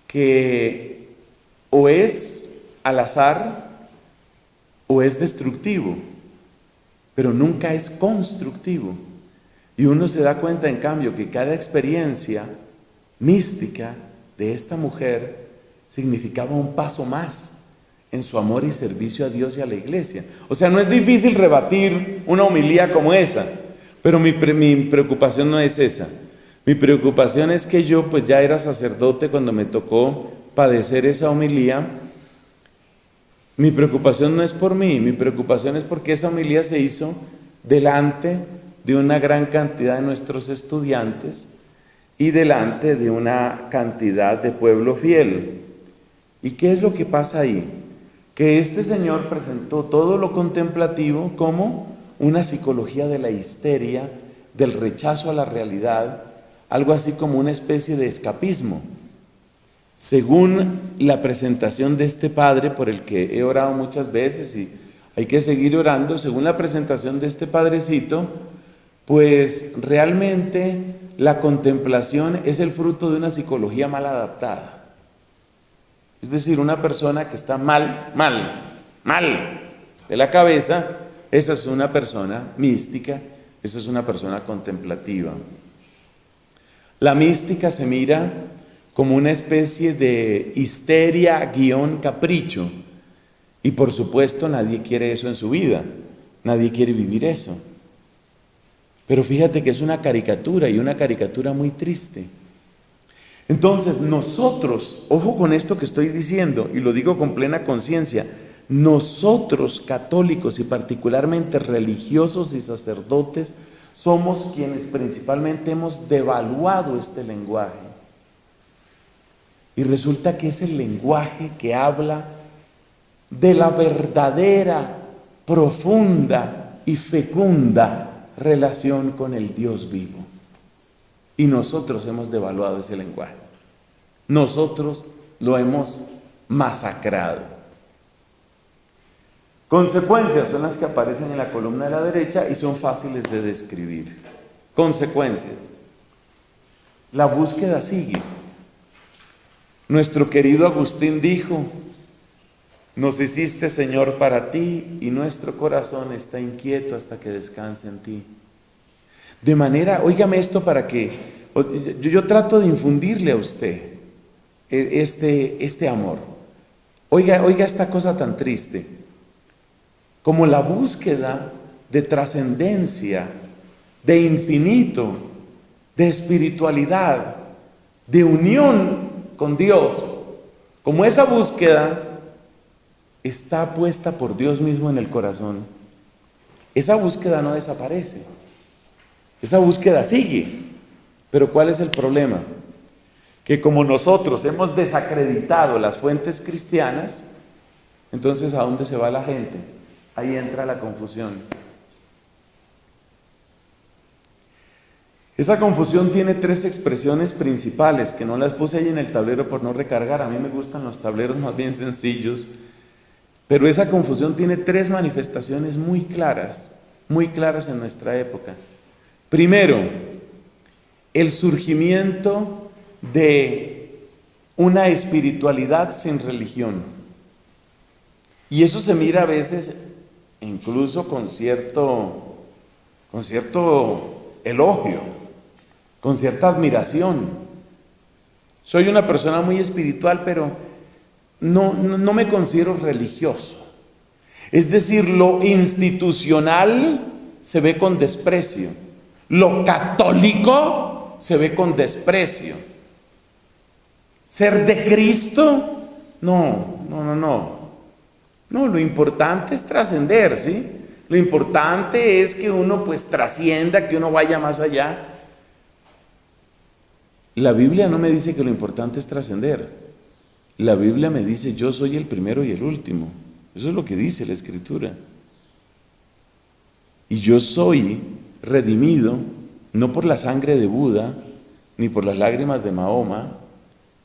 que o es al azar, o es destructivo, pero nunca es constructivo. Y uno se da cuenta, en cambio, que cada experiencia mística de esta mujer significaba un paso más en su amor y servicio a Dios y a la iglesia. O sea, no es difícil rebatir una homilía como esa, pero mi preocupación no es esa. Mi preocupación es que yo pues ya era sacerdote cuando me tocó padecer esa homilía. Mi preocupación no es por mí, mi preocupación es porque esa homilía se hizo delante de una gran cantidad de nuestros estudiantes y delante de una cantidad de pueblo fiel. ¿Y qué es lo que pasa ahí? Que este señor presentó todo lo contemplativo como una psicología de la histeria, del rechazo a la realidad, algo así como una especie de escapismo. Según la presentación de este padre, por el que he orado muchas veces y hay que seguir orando, según la presentación de este padrecito, pues realmente la contemplación es el fruto de una psicología mal adaptada. Es decir, una persona que está mal de la cabeza, esa es una persona mística, esa es una persona contemplativa. La mística se mira como una especie de histeria / capricho. Y por supuesto nadie quiere eso en su vida, nadie quiere vivir eso. Pero fíjate que es una caricatura y una caricatura muy triste. Entonces nosotros, ojo con esto que estoy diciendo y lo digo con plena conciencia, nosotros católicos y particularmente religiosos y sacerdotes somos quienes principalmente hemos devaluado este lenguaje. Y resulta que es el lenguaje que habla de la verdadera, profunda y fecunda relación con el Dios vivo. Y nosotros hemos devaluado ese lenguaje. Nosotros lo hemos masacrado. Consecuencias son las que aparecen en la columna de la derecha y son fáciles de describir. Consecuencias. La búsqueda sigue. Nuestro querido Agustín dijo: nos hiciste, Señor, para ti, y nuestro corazón está inquieto hasta que descanse en ti. De manera, óigame esto para que, yo trato de infundirle a usted este amor. Oiga esta cosa tan triste, como la búsqueda de trascendencia, de infinito, de espiritualidad, de unión con Dios, como esa búsqueda está puesta por Dios mismo en el corazón, esa búsqueda no desaparece, esa búsqueda sigue. Pero ¿cuál es el problema? Que como nosotros hemos desacreditado las fuentes cristianas, entonces ¿a dónde se va la gente? Ahí entra la confusión. Esa confusión tiene tres expresiones principales que no las puse ahí en el tablero por no recargar. A mí me gustan los tableros más bien sencillos. Pero esa confusión tiene tres manifestaciones muy claras en nuestra época. Primero, el surgimiento de una espiritualidad sin religión. Y eso se mira a veces incluso con cierto elogio, con cierta admiración. Soy una persona muy espiritual, pero no me considero religioso. Es decir, lo institucional se ve con desprecio, lo católico se ve con desprecio. Ser de Cristo, no, lo importante es trascender, ¿sí? Lo importante es que uno pues trascienda, que uno vaya más allá. La Biblia no me dice que lo importante es trascender. La Biblia me dice: yo soy el primero y el último. Eso es lo que dice la Escritura. Y yo soy redimido no por la sangre de Buda, ni por las lágrimas de Mahoma.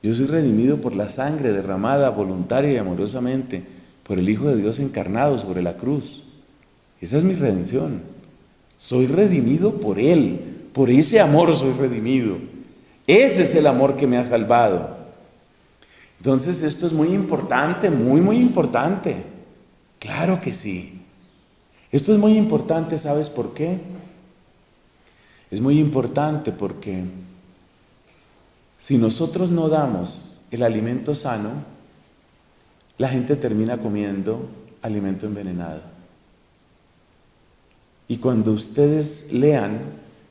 Yo soy redimido por la sangre derramada voluntaria y amorosamente por el Hijo de Dios encarnado sobre la cruz. Esa es mi redención. Soy redimido por Él. Por ese amor soy redimido. Ese es el amor que me ha salvado. Entonces esto es muy importante, muy importante. Claro que sí. Esto es muy importante, ¿sabes por qué? Es muy importante porque si nosotros no damos el alimento sano, la gente termina comiendo alimento envenenado. Y cuando ustedes lean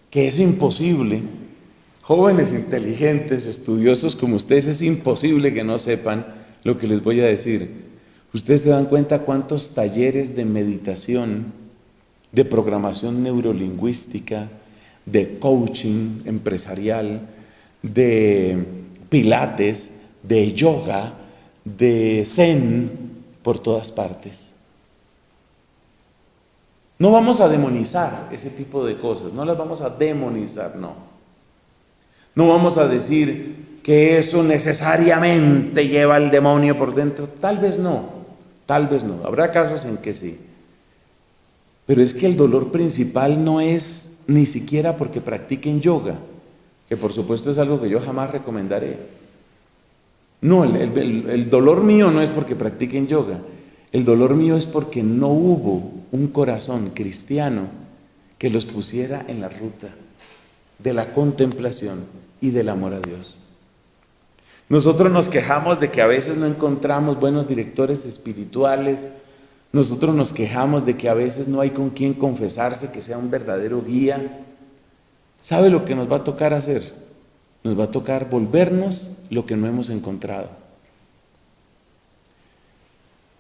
que es imposible, jóvenes inteligentes, estudiosos como ustedes, es imposible que no sepan lo que les voy a decir. Ustedes se dan cuenta cuántos talleres de meditación, de programación neurolingüística, de coaching empresarial, de pilates, de yoga, de zen, por todas partes. No vamos a demonizar ese tipo de cosas, no las vamos a demonizar, no. No vamos a decir que eso necesariamente lleva al demonio por dentro, tal vez no, habrá casos en que sí. Pero es que el dolor principal no es ni siquiera porque practiquen yoga, que por supuesto es algo que yo jamás recomendaré. No, el dolor mío no es porque practiquen yoga, el dolor mío es porque no hubo un corazón cristiano que los pusiera en la ruta de la contemplación y del amor a Dios. Nosotros nos quejamos de que a veces no encontramos buenos directores espirituales. Nosotros nos quejamos de que a veces no hay con quien confesarse que sea un verdadero guía. ¿Sabe lo que nos va a tocar hacer? Nos va a tocar volvernos lo que no hemos encontrado.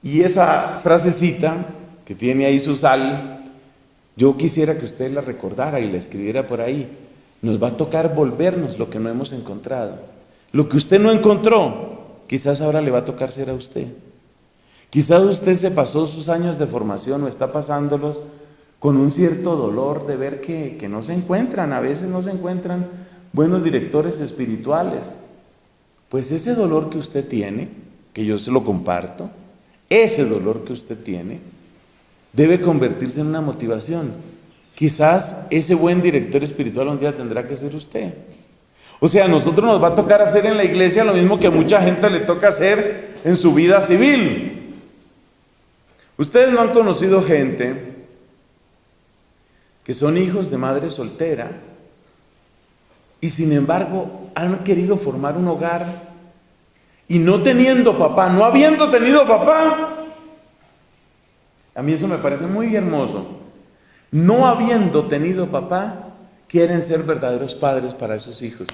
Y esa frasecita que tiene ahí su sal, yo quisiera que usted la recordara y la escribiera por ahí. Nos va a tocar volvernos lo que no hemos encontrado. Lo que usted no encontró, quizás ahora le va a tocar ser a usted. Quizás usted se pasó sus años de formación o está pasándolos con un cierto dolor de ver que no se encuentran, a veces no se encuentran buenos directores espirituales. Pues ese dolor que usted tiene, que yo se lo comparto, ese dolor que usted tiene, debe convertirse en una motivación. Quizás ese buen director espiritual un día tendrá que ser usted. O sea, a nosotros nos va a tocar hacer en la iglesia lo mismo que a mucha gente le toca hacer en su vida civil. Ustedes no han conocido gente que son hijos de madre soltera y sin embargo han querido formar un hogar y no teniendo papá, no habiendo tenido papá. A mí eso me parece muy hermoso. No habiendo tenido papá, quieren ser verdaderos padres para esos hijos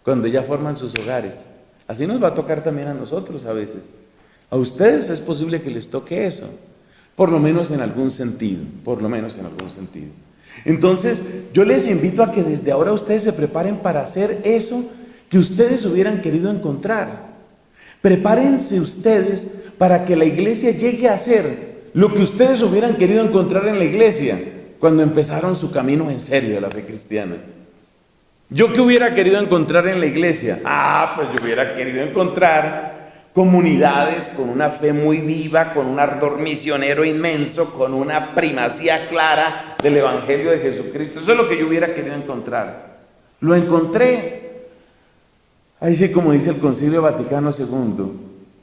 cuando ya forman sus hogares. Así nos va a tocar también a nosotros a veces. A ustedes es posible que les toque eso, por lo menos en algún sentido, Entonces, yo les invito a que desde ahora ustedes se preparen para hacer eso que ustedes hubieran querido encontrar. Prepárense ustedes para que la iglesia llegue a ser lo que ustedes hubieran querido encontrar en la iglesia cuando empezaron su camino en serio de la fe cristiana. ¿Yo qué hubiera querido encontrar en la iglesia? Pues yo hubiera querido encontrar comunidades con una fe muy viva, con un ardor misionero inmenso, con una primacía clara del Evangelio de Jesucristo. Eso es lo que yo hubiera querido encontrar. Lo encontré. Ahí sí, como dice el Concilio Vaticano II,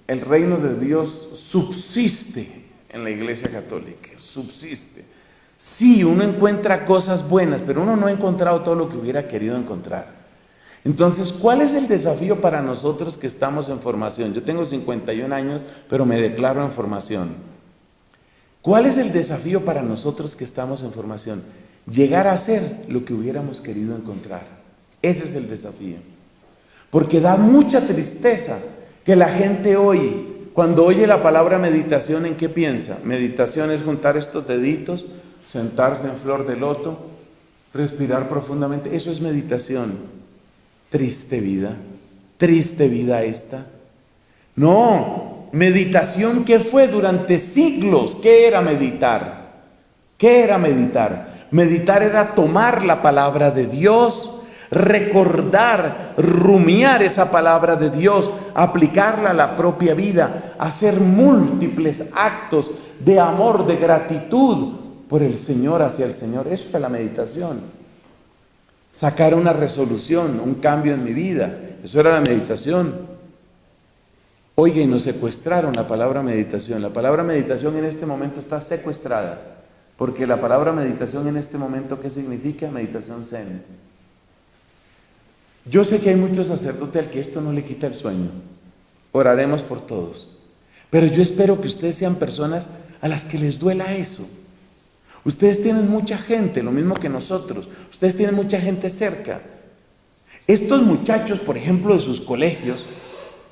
el reino de Dios subsiste en la Iglesia Católica, subsiste. Sí, uno encuentra cosas buenas, pero uno no ha encontrado todo lo que hubiera querido encontrar. Entonces, ¿cuál es el desafío para nosotros que estamos en formación? Yo tengo 51 años, pero me declaro en formación. ¿Cuál es el desafío para nosotros que estamos en formación? Llegar a ser lo que hubiéramos querido encontrar. Ese es el desafío. Porque da mucha tristeza que la gente hoy, cuando oye la palabra meditación, ¿en qué piensa? Meditación es juntar estos deditos, sentarse en flor de loto, respirar profundamente. Eso es meditación. Triste vida esta. No, meditación, ¿qué fue durante siglos? ¿Qué era meditar? ¿Qué era meditar? Meditar era tomar la palabra de Dios, recordar, rumiar esa palabra de Dios, aplicarla a la propia vida, hacer múltiples actos de amor, de gratitud por el Señor, hacia el Señor. Eso era la meditación. Sacar una resolución, un cambio en mi vida, eso era la meditación. Oiga, y nos secuestraron la palabra meditación. La palabra meditación en este momento está secuestrada, porque la palabra meditación en este momento, ¿qué significa? Meditación zen. Yo sé que hay muchos sacerdotes al que esto no le quita el sueño. Oraremos por todos. Pero yo espero que ustedes sean personas a las que les duela eso. Ustedes tienen mucha gente, lo mismo que nosotros. Ustedes tienen mucha gente cerca. Estos muchachos, por ejemplo, de sus colegios,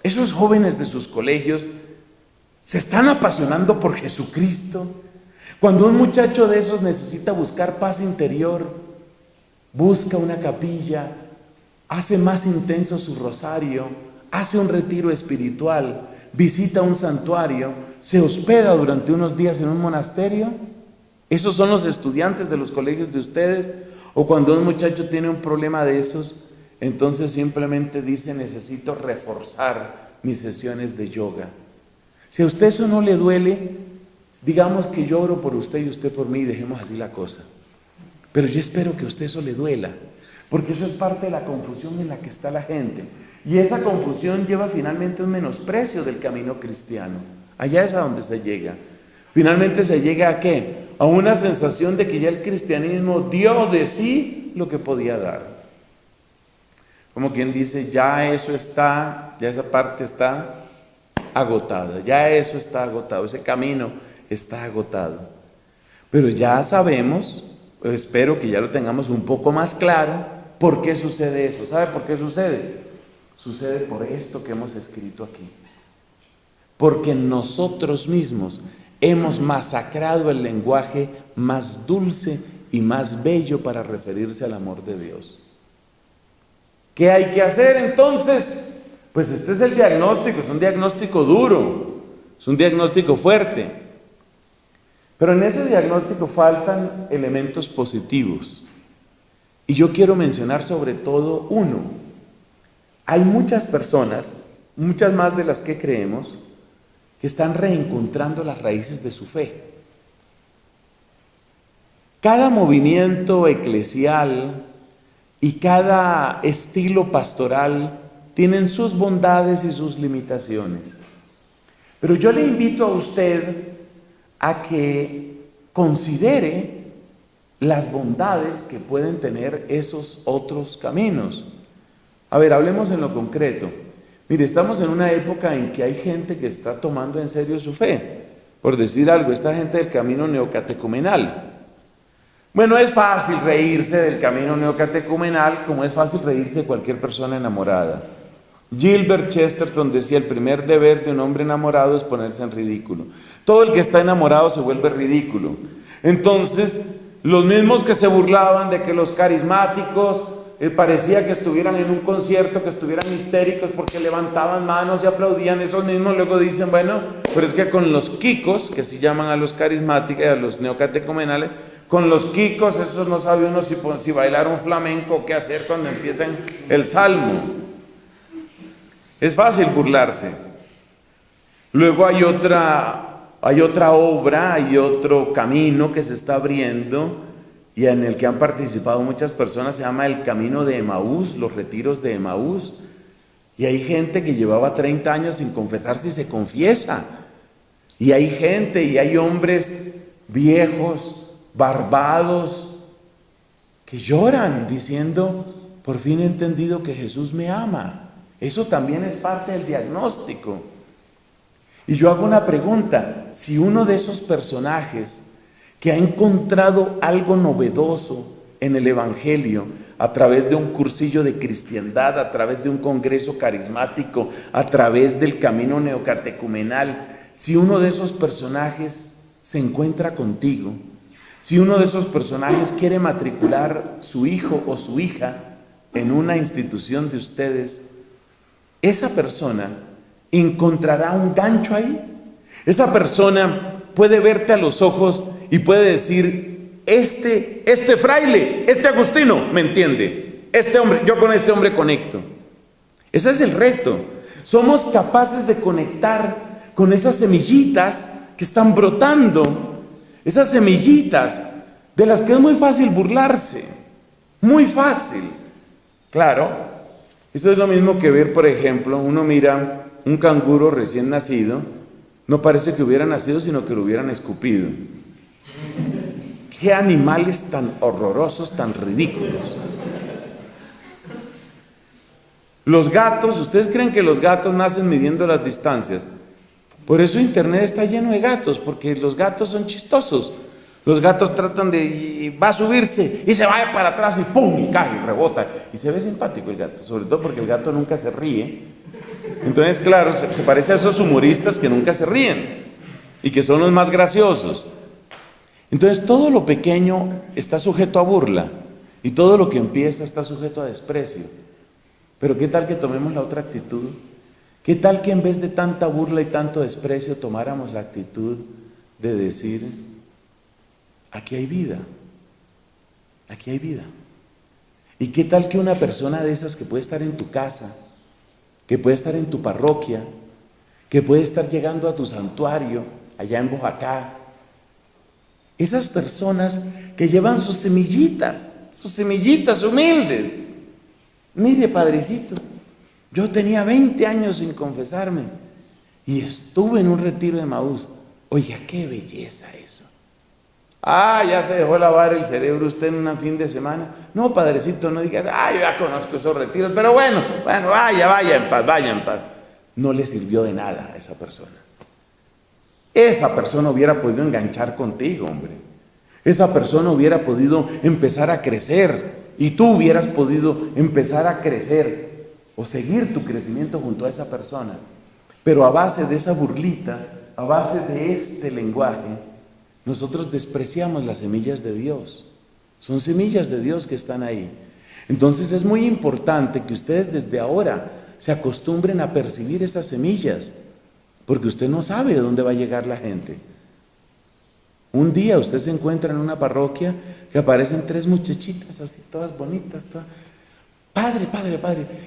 esos jóvenes de sus colegios, se están apasionando por Jesucristo. Cuando un muchacho de esos necesita buscar paz interior, busca una capilla, hace más intenso su rosario, hace un retiro espiritual, visita un santuario, se hospeda durante unos días en un monasterio. ¿Esos son los estudiantes de los colegios de ustedes? O cuando un muchacho tiene un problema de esos, entonces simplemente dice: necesito reforzar mis sesiones de yoga. Si a usted eso no le duele, digamos que yo oro por usted y usted por mí y dejemos así la cosa. Pero yo espero que a usted eso le duela, porque eso es parte de la confusión en la que está la gente. Y esa confusión lleva finalmente a un menosprecio del camino cristiano. Allá es a donde se llega. Finalmente se llega ¿a qué? A una sensación de que ya el cristianismo dio de sí lo que podía dar. Como quien dice, ya eso está, ya esa parte está agotada, ya eso está agotado, ese camino está agotado. Pero ya sabemos, espero que ya lo tengamos un poco más claro, ¿por qué sucede eso? ¿Sabe por qué sucede? Sucede por esto que hemos escrito aquí. Porque nosotros mismos hemos masacrado el lenguaje más dulce y más bello para referirse al amor de Dios. ¿Qué hay que hacer entonces? Pues este es el diagnóstico, es un diagnóstico duro, es un diagnóstico fuerte. Pero en ese diagnóstico faltan elementos positivos. Y yo quiero mencionar sobre todo uno. Hay muchas personas, muchas más de las que creemos, que están reencontrando las raíces de su fe. Cada movimiento eclesial y cada estilo pastoral tienen sus bondades y sus limitaciones. Pero yo le invito a usted a que considere las bondades que pueden tener esos otros caminos. A ver, hablemos en lo concreto. Mire, estamos en una época en que hay gente que está tomando en serio su fe. Por decir algo, esta gente del camino neocatecumenal. Bueno, es fácil reírse del camino neocatecumenal como es fácil reírse de cualquier persona enamorada. Gilbert Chesterton decía: el primer deber de un hombre enamorado es ponerse en ridículo. Todo el que está enamorado se vuelve ridículo. Entonces, los mismos que se burlaban de que los carismáticos parecía que estuvieran en un concierto, que estuvieran histéricos porque levantaban manos y aplaudían, esos mismos luego dicen: bueno, pero es que con los kikos, que se llaman a los carismáticos, a los neocatecumenales, con los kikos, esos no sabe uno si bailar un flamenco o qué hacer cuando empiezan el salmo. Es fácil burlarse. Luego hay otra obra, hay otro camino que se está abriendo y en el que han participado muchas personas, se llama el Camino de Emaús, los retiros de Emaús. Y hay gente que llevaba 30 años sin confesarse y se confiesa. Y hay gente y hay hombres viejos, barbados, que lloran diciendo: por fin he entendido que Jesús me ama. Eso también es parte del diagnóstico. Y yo hago una pregunta: si uno de esos personajes que ha encontrado algo novedoso en el Evangelio, a través de un cursillo de cristiandad, a través de un congreso carismático, a través del camino neocatecumenal, si uno de esos personajes se encuentra contigo, si uno de esos personajes quiere matricular su hijo o su hija en una institución de ustedes, esa persona encontrará un gancho ahí. Esa persona puede verte a los ojos y puede decir: este fraile, este agustino me entiende, este hombre, yo con este hombre conecto. Ese es el reto. Somos capaces de conectar con esas semillitas que están brotando, esas semillitas de las que es muy fácil burlarse, muy fácil. Claro, eso es lo mismo que ver, por ejemplo, uno mira un canguro recién nacido, no parece que hubiera nacido, sino que lo hubieran escupido. ¡Qué animales tan horrorosos, tan ridículos! Los gatos, ¿ustedes creen que los gatos nacen midiendo las distancias? Por eso Internet está lleno de gatos, porque los gatos son chistosos. Los gatos tratan y va a subirse y se va para atrás y ¡pum! Y cae y rebota. Y se ve simpático el gato, sobre todo porque el gato nunca se ríe. Entonces, claro, se parece a esos humoristas que nunca se ríen y que son los más graciosos. Entonces, todo lo pequeño está sujeto a burla y todo lo que empieza está sujeto a desprecio. Pero ¿qué tal que tomemos la otra actitud? ¿Qué tal que en vez de tanta burla y tanto desprecio tomáramos la actitud de decir, aquí hay vida, aquí hay vida? ¿Y qué tal que una persona de esas que puede estar en tu casa, que puede estar en tu parroquia, que puede estar llegando a tu santuario allá en Boyacá, esas personas que llevan sus semillitas humildes? Mire, padrecito, yo tenía 20 años sin confesarme y estuve en un retiro de Emaús. Oiga, qué belleza eso. Ah, ya se dejó lavar el cerebro usted en un fin de semana. No, padrecito, no digas, yo ya conozco esos retiros, pero bueno, vaya en paz. No le sirvió de nada a esa persona. Esa persona hubiera podido enganchar contigo, hombre. Esa persona hubiera podido empezar a crecer. Y tú hubieras podido empezar a crecer o seguir tu crecimiento junto a esa persona. Pero a base de esa burlita, a base de este lenguaje, nosotros despreciamos las semillas de Dios. Son semillas de Dios que están ahí. Entonces es muy importante que ustedes desde ahora se acostumbren a percibir esas semillas, porque usted no sabe de dónde va a llegar la gente. Un día usted se encuentra en una parroquia que aparecen 3 muchachitas así, todas bonitas, todas. Padre,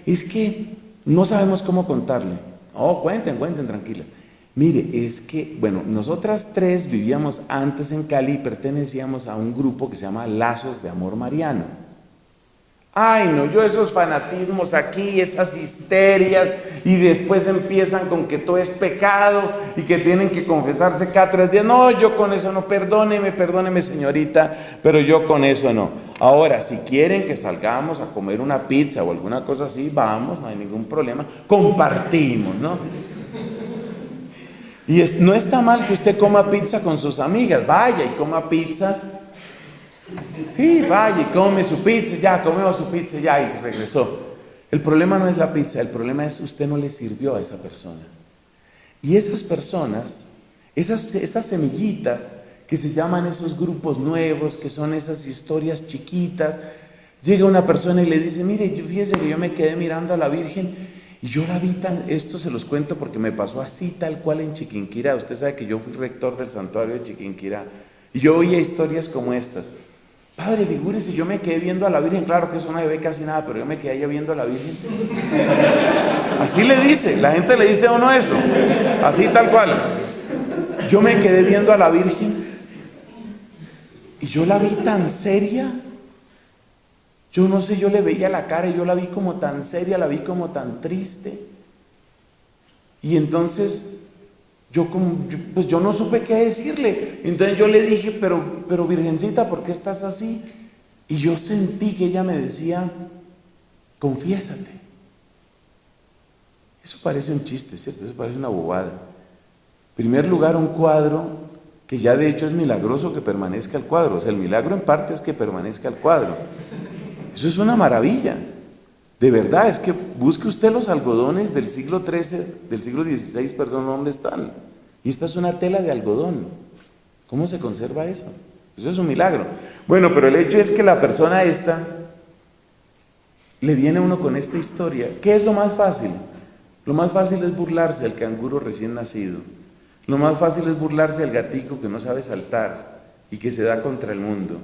es que no sabemos cómo contarle. Oh, cuenten, tranquila. Mire, es que, bueno, nosotras 3 vivíamos antes en Cali y pertenecíamos a un grupo que se llama Lazos de Amor Mariano. Ay, no, yo esos fanatismos aquí, esas histerias, y después empiezan con que todo es pecado y que tienen que confesarse cada 3 días. No, yo con eso no, perdóneme señorita, pero yo con eso no. Ahora, si quieren que salgamos a comer una pizza o alguna cosa así, vamos, no hay ningún problema, compartimos, ¿no? Y no está mal que usted coma pizza con sus amigas, vaya y coma pizza. Sí, vaya y come su pizza, ya, comemos su pizza, ya, y regresó. El problema no es la pizza, el problema es usted no le sirvió a esa persona. Y esas personas, esas semillitas que se llaman esos grupos nuevos, que son esas historias chiquitas, llega una persona y le dice, mire, fíjese que yo me quedé mirando a la Virgen y yo la vi esto se los cuento porque me pasó así tal cual en Chiquinquirá. Usted sabe que yo fui rector del santuario de Chiquinquirá y yo oía historias como estas. Padre, figúrese, yo me quedé viendo a la Virgen, claro que eso no se ve casi nada, pero yo me quedé ya viendo a la Virgen. Así le dice, la gente le dice a uno eso, así tal cual. Yo me quedé viendo a la Virgen y yo la vi tan seria. Yo no sé, yo le veía la cara y yo la vi como tan seria, la vi como tan triste. Y entonces pues yo no supe qué decirle. Entonces yo le dije, pero Virgencita, ¿por qué estás así? Y yo sentí que ella me decía, confiésate. Eso parece un chiste, ¿cierto? Eso parece una bobada. En primer lugar, un cuadro que ya de hecho es milagroso que permanezca el cuadro. O sea, el milagro en parte es que permanezca el cuadro. Eso es una maravilla. De verdad, es que busque usted los algodones del siglo XIII, del siglo XVI, perdón, ¿dónde están? Y esta es una tela de algodón. ¿Cómo se conserva eso? Eso es un milagro. Bueno, pero el hecho es que la persona esta, le viene a uno con esta historia. ¿Qué es lo más fácil? Lo más fácil es burlarse del canguro recién nacido. Lo más fácil es burlarse del gatico que no sabe saltar y que se da contra el mundo.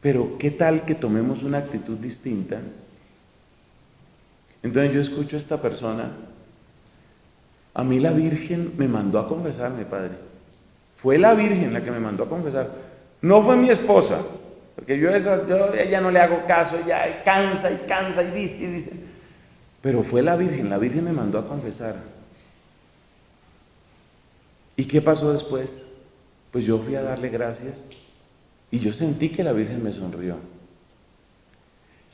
Pero ¿qué tal que tomemos una actitud distinta? Entonces yo escucho a esta persona, a mí la Virgen me mandó a confesarme, padre. Fue la Virgen la que me mandó a confesar. No fue mi esposa, porque yo a ella no le hago caso, ella cansa y dice. Pero fue la Virgen me mandó a confesar. ¿Y qué pasó después? Pues yo fui a darle gracias y yo sentí que la Virgen me sonrió.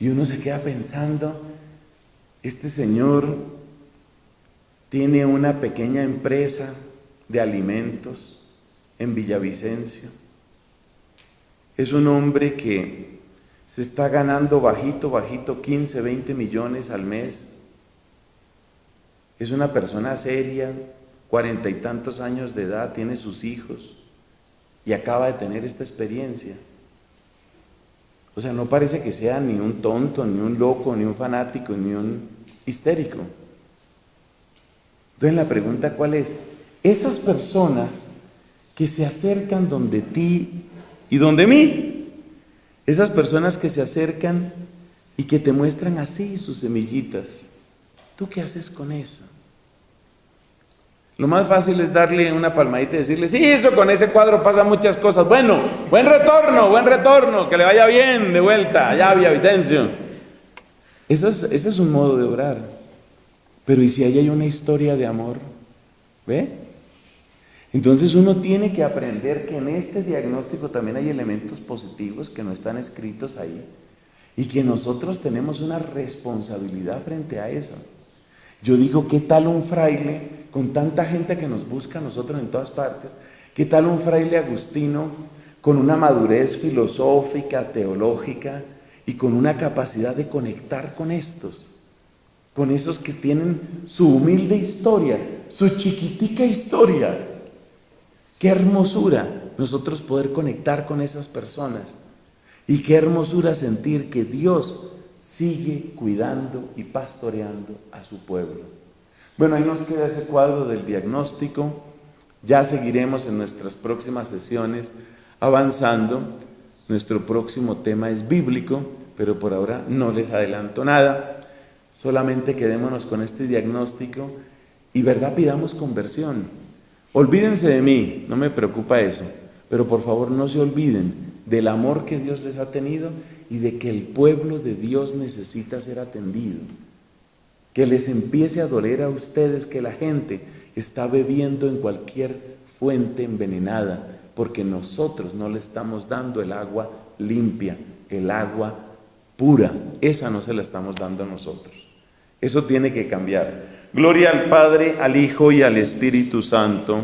Y uno se queda pensando, este señor tiene una pequeña empresa de alimentos en Villavicencio. Es un hombre que se está ganando bajito, 15, 20 millones al mes. Es una persona seria, 40 y tantos años de edad, tiene sus hijos y acaba de tener esta experiencia. O sea, no parece que sea ni un tonto, ni un loco, ni un fanático, ni un histérico. Entonces la pregunta, ¿cuál es? Esas personas que se acercan donde ti y donde mí, esas personas que se acercan y que te muestran así sus semillitas, ¿tú qué haces con eso? Lo más fácil es darle una palmadita y decirle, sí, eso con ese cuadro pasa muchas cosas. Bueno, buen retorno, que le vaya bien de vuelta, allá Villavicencio. Ese es un modo de orar. Pero ¿y si ahí hay una historia de amor? ¿Ve? Entonces uno tiene que aprender que en este diagnóstico también hay elementos positivos que no están escritos ahí y que nosotros tenemos una responsabilidad frente a eso. Yo digo, ¿qué tal un fraile, con tanta gente que nos busca a nosotros en todas partes, qué tal un fraile agustino con una madurez filosófica, teológica y con una capacidad de conectar con estos, con esos que tienen su humilde historia, su chiquitica historia? Qué hermosura nosotros poder conectar con esas personas y qué hermosura sentir que Dios sigue cuidando y pastoreando a su pueblo. Bueno, ahí nos queda ese cuadro del diagnóstico. Ya seguiremos en nuestras próximas sesiones avanzando. Nuestro próximo tema es bíblico, pero por ahora no les adelanto nada. Solamente quedémonos con este diagnóstico y, ¿verdad?, pidamos conversión. Olvídense de mí, no me preocupa eso, pero por favor no se olviden del amor que Dios les ha tenido y de que el pueblo de Dios necesita ser atendido. Que les empiece a doler a ustedes que la gente está bebiendo en cualquier fuente envenenada, porque nosotros no le estamos dando el agua limpia, el agua pura. Esa no se la estamos dando a nosotros. Eso tiene que cambiar. Gloria al Padre, al Hijo y al Espíritu Santo.